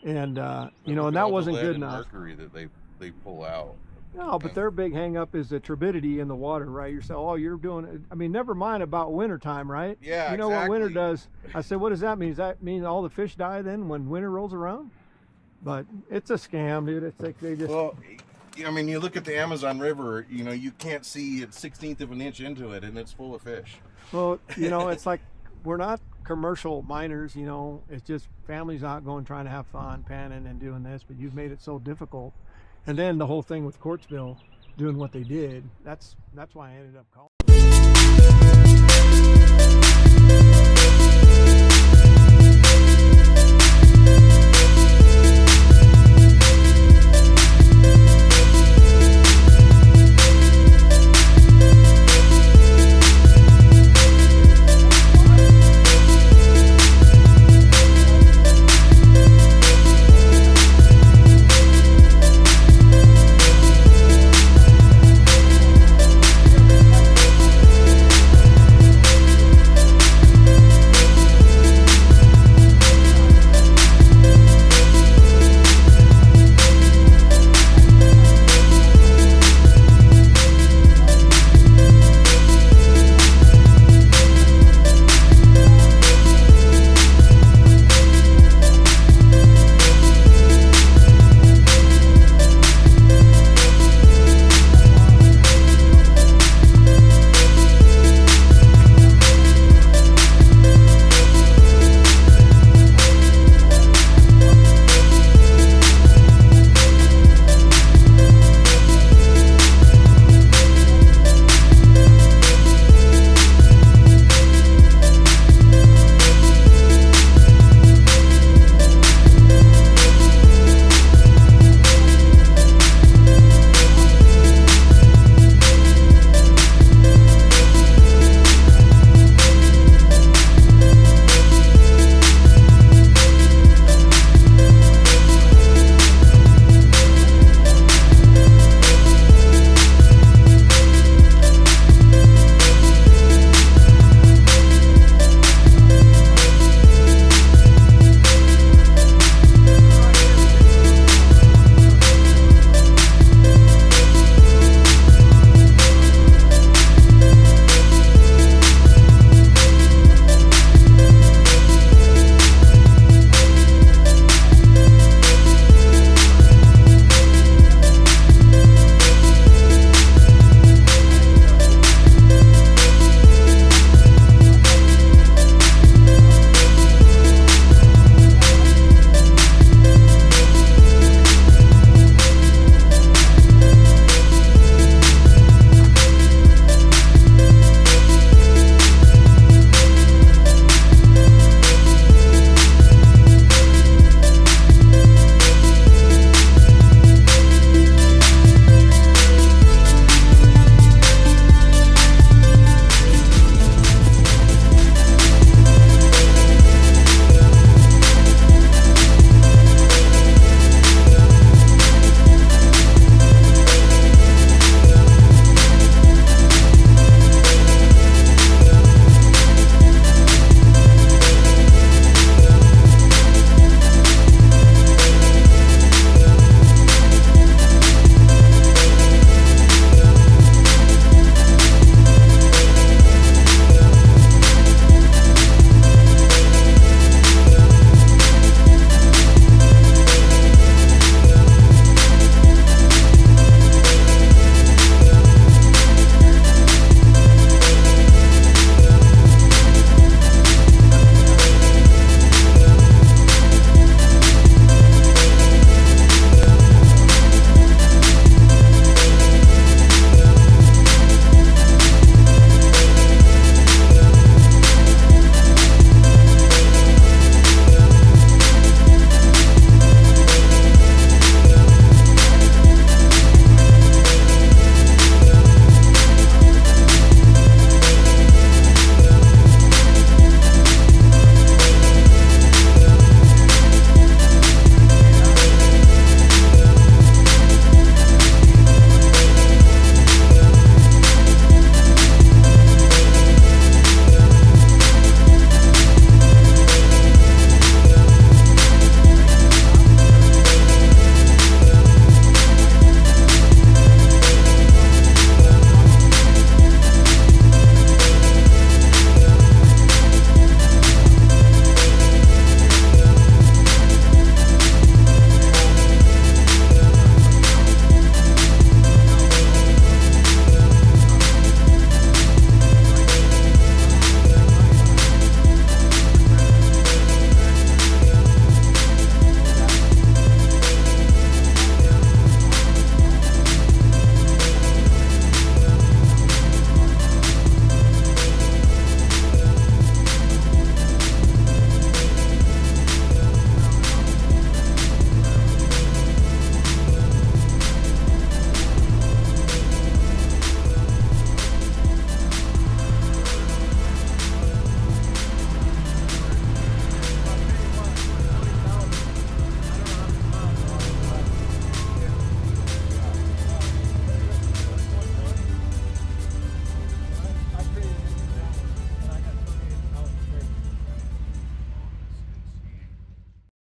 and and that wasn't good enough. Mercury that they pull out. No, but their big hang up is the turbidity in the water, right? You're saying, oh, you're doing it. I mean, never mind about winter time, right? Yeah, you know what winter does. I said, what does that mean? Does that mean all the fish die then when winter rolls around? But it's a scam, dude. It's like they just. Well, I mean, you look at the Amazon River, you can't see a 1/16 of an inch into it, and it's full of fish. Well, it's like we're not commercial miners, it's just families out going trying to have fun, panning and doing this, but you've made it so difficult. And then the whole thing with Quartzville doing what they did, that's why I ended up calling.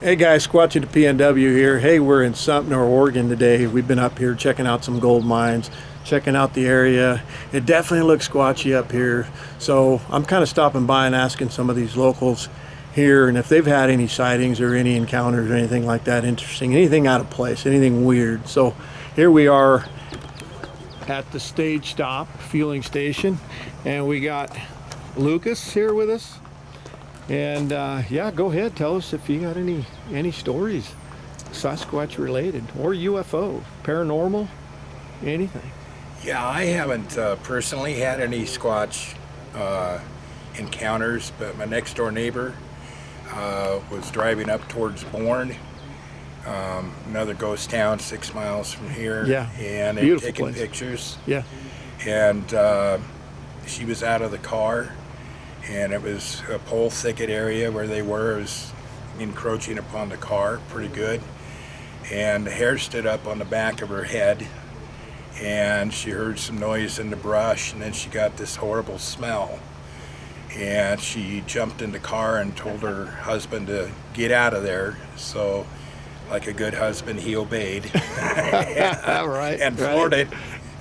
Hey guys, Squatching the PNW here. Hey, we're in Sumter, Oregon today. We've been up here checking out some gold mines, checking out the area. It definitely looks squatchy up here. So I'm kind of stopping by and asking some of these locals here, and if they've had any sightings or any encounters or anything like that interesting, anything out of place, anything weird. So here we are at the stage stop fueling station, and we got Lucas here with us. And yeah, go ahead, tell us if you got any stories Sasquatch related or UFO, paranormal, anything. Yeah, I haven't personally had any Squatch encounters, but my next door neighbor was driving up towards Bourne, another ghost town 6 miles from here. Yeah, and taking place. Pictures. Yeah, and she was out of the car, and it was a pole thicket area where they were. It was encroaching upon the car pretty good, and the hair stood up on the back of her head, and she heard some noise in the brush, and then she got this horrible smell, and she jumped in the car and told her husband to get out of there. So like a good husband, he obeyed. right, and floored it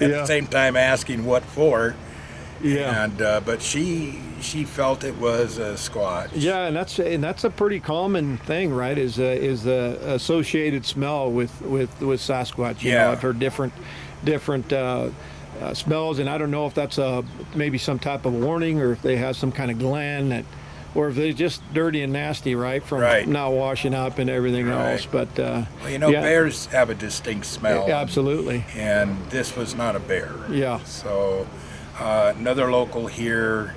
at Yeah. the same time asking what for. yeah. And but she felt it was a Squatch. Yeah, and that's a pretty common thing, right? Is the associated smell with Sasquatch. You know, Yeah. I've heard different smells, and I don't know if that's maybe some type of warning, or if they have some kind of gland that, or if they're just dirty and nasty, right, from Right. not washing up and everything Right. else. But Well, you know, yeah, bears have a distinct smell. absolutely, And this was not a bear. yeah, So another local here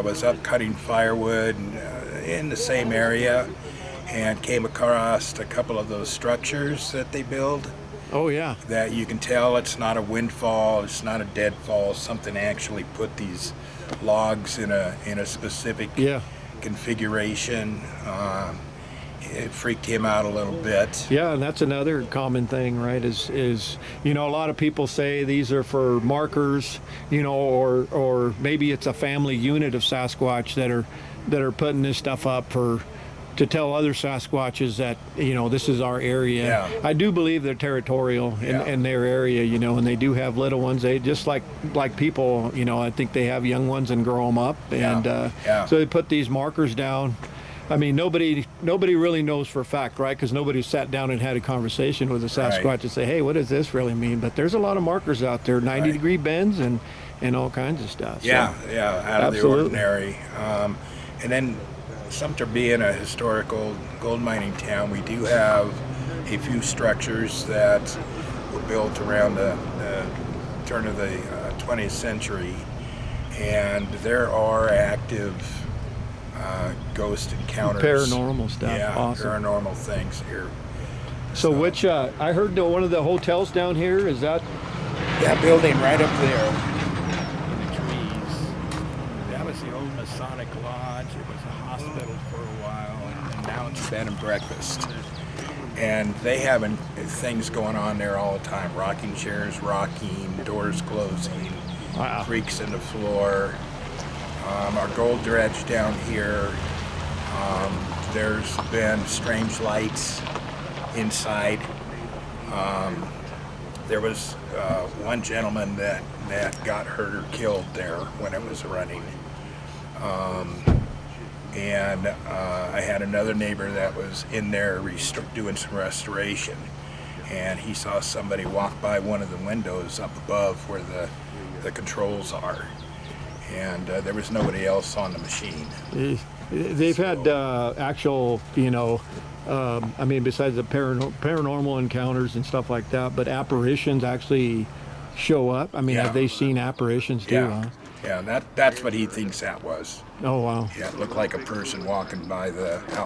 was up cutting firewood in the same area, and came across a couple of those structures that they build oh yeah, that you can tell it's not a windfall, it's not a deadfall. Something actually put these logs in a specific yeah. configuration. It freaked him out a little bit. Yeah, and that's another common thing, right? Is you know, a lot of people say these are for markers, you know, or maybe it's a family unit of Sasquatch that are putting this stuff up to tell other Sasquatches that, you know, this is our area. Yeah. I do believe they're territorial in their area, you know, and they do have little ones. They just like people, you know. I think they have young ones and grow them up, and Yeah. so they put these markers down. I mean, nobody really knows for a fact, right? Because nobody sat down and had a conversation with a Sasquatch Right. to say, hey, what does this really mean? But there's a lot of markers out there, 90-degree bends and all kinds of stuff. So, Yeah, out of Absolutely. the ordinary. And then Sumter being a historical gold mining town, we do have a few structures that were built around the turn of the 20th century, and there are active ghost encounters. Paranormal stuff. Yeah, Awesome. paranormal things here. So which, I heard that one of the hotels down here, is that? That building right up there in the trees, that was the old Masonic Lodge. It was a hospital for a while, and now it's a bed and breakfast. And they have things going on there all the time. Rocking chairs rocking, doors closing, Wow. creaks in the floor. Our gold dredge down here, there's been strange lights inside. There was one gentleman that got hurt or killed there when it was running. And I had another neighbor that was in there doing some restoration, and he saw somebody walk by one of the windows up above where the controls are, and there was nobody else on the machine. They've had actual, you know, I mean, besides the paranormal encounters and stuff like that, but apparitions actually show up. I mean, Yeah. have they seen apparitions too? Yeah, Huh? yeah, that's what he thinks that was. Oh wow. Yeah, it looked like a person walking by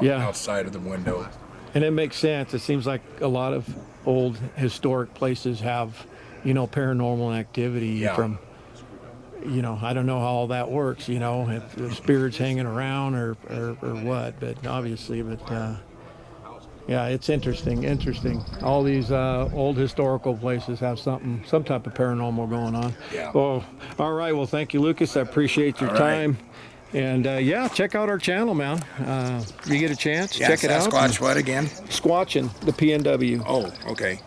Yeah. outside of the window. And it makes sense. It seems like a lot of old historic places have, you know, paranormal activity Yeah. from, you know, I don't know how all that works, you know, if the spirits hanging around or what, but obviously, but yeah, it's interesting. All these old historical places have some type of paranormal going on. Yeah. Well, all right. Well, thank you, Lucas. I appreciate your All right. time. And yeah, check out our channel, man. If you get a chance, Yeah, check it out. Sasquatch what again? Squatching, the PNW. Oh, okay.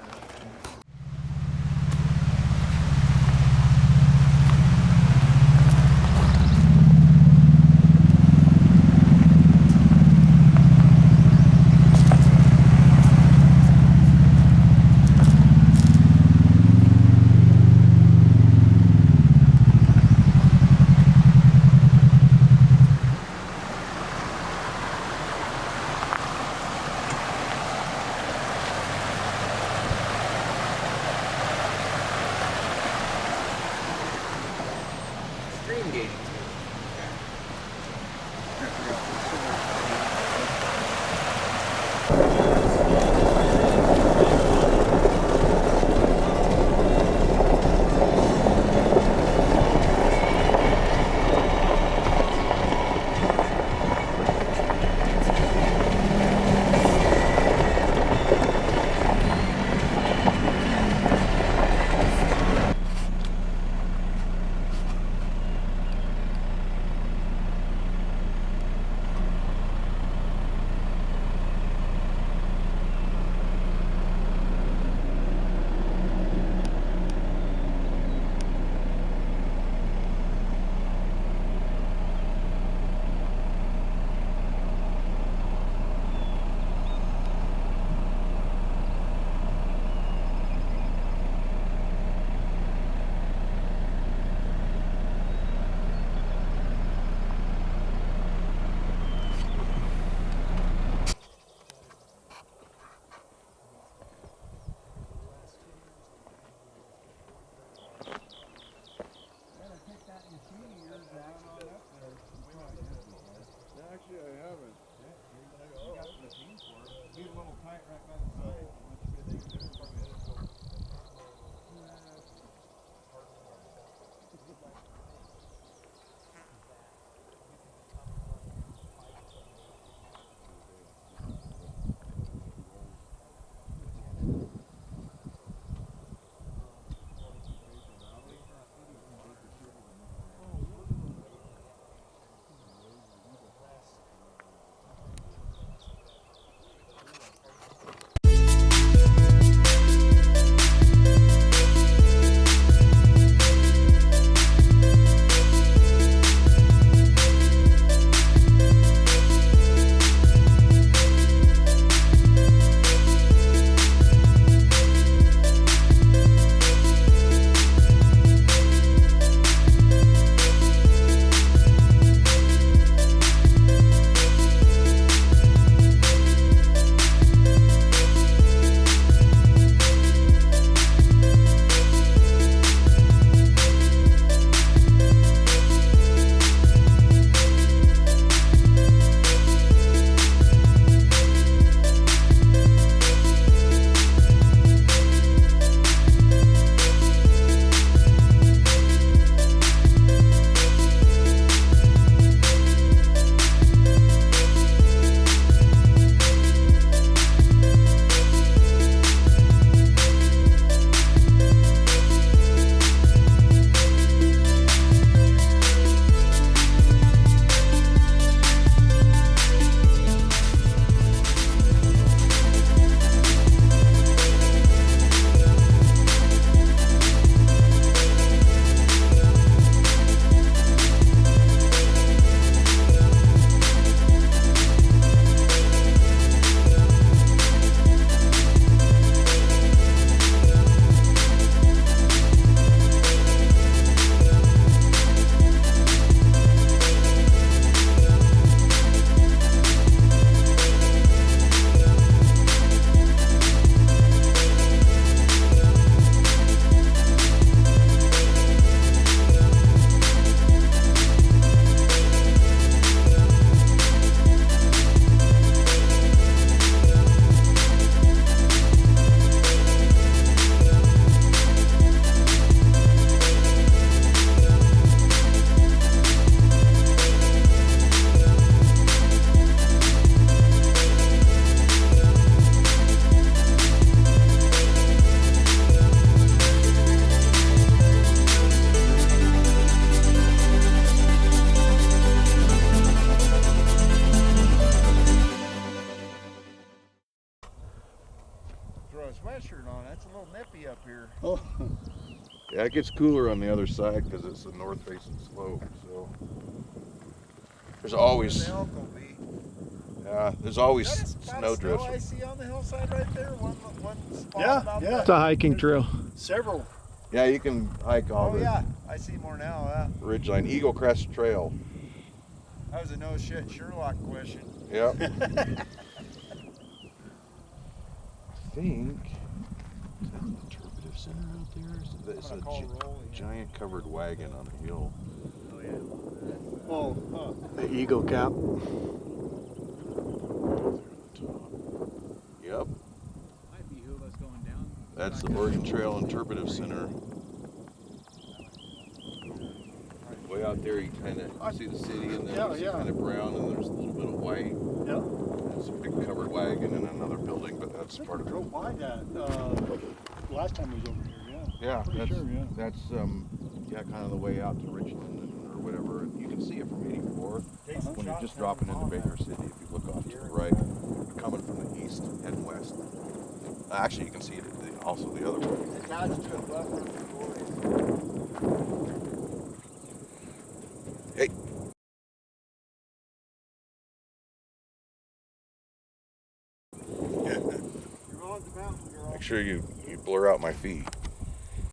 Yeah, it gets cooler on the other side because it's a north-facing slope. So there's always, there's always snowdrifts. I see on the hillside right there. One spot. Yeah, about yeah. It's a hiking trail. Several. Yeah, you can hike all Oh the yeah, I see more now. ridgeline. Eagle Crest Trail. That was a no shit Sherlock question. Yep. I think is that the interpretive center out there? It's a giant covered wagon on a hill. Oh yeah. Oh, The Eagle Cap. Yep. Might be who was going down. That's the Oregon Trail Interpretive Center. Way out there, you kind of see the city, and then Yeah, you see yeah. kind of brown, and there's a little bit of white. Yep. It's a big covered wagon and another building, but that's part of it. Drove by that last time we was over here. Yeah, Pretty that's sure, yeah. that's kind of the way out to Richland or whatever. And you can see it from 84 when you're just dropping into Baker City. If you look off to the right, coming from the east, heading west. Actually, you can see it also the other way. It's attached to a buffer for boys. Hey. You're on the mountain, girl. Make sure you blur out my feet.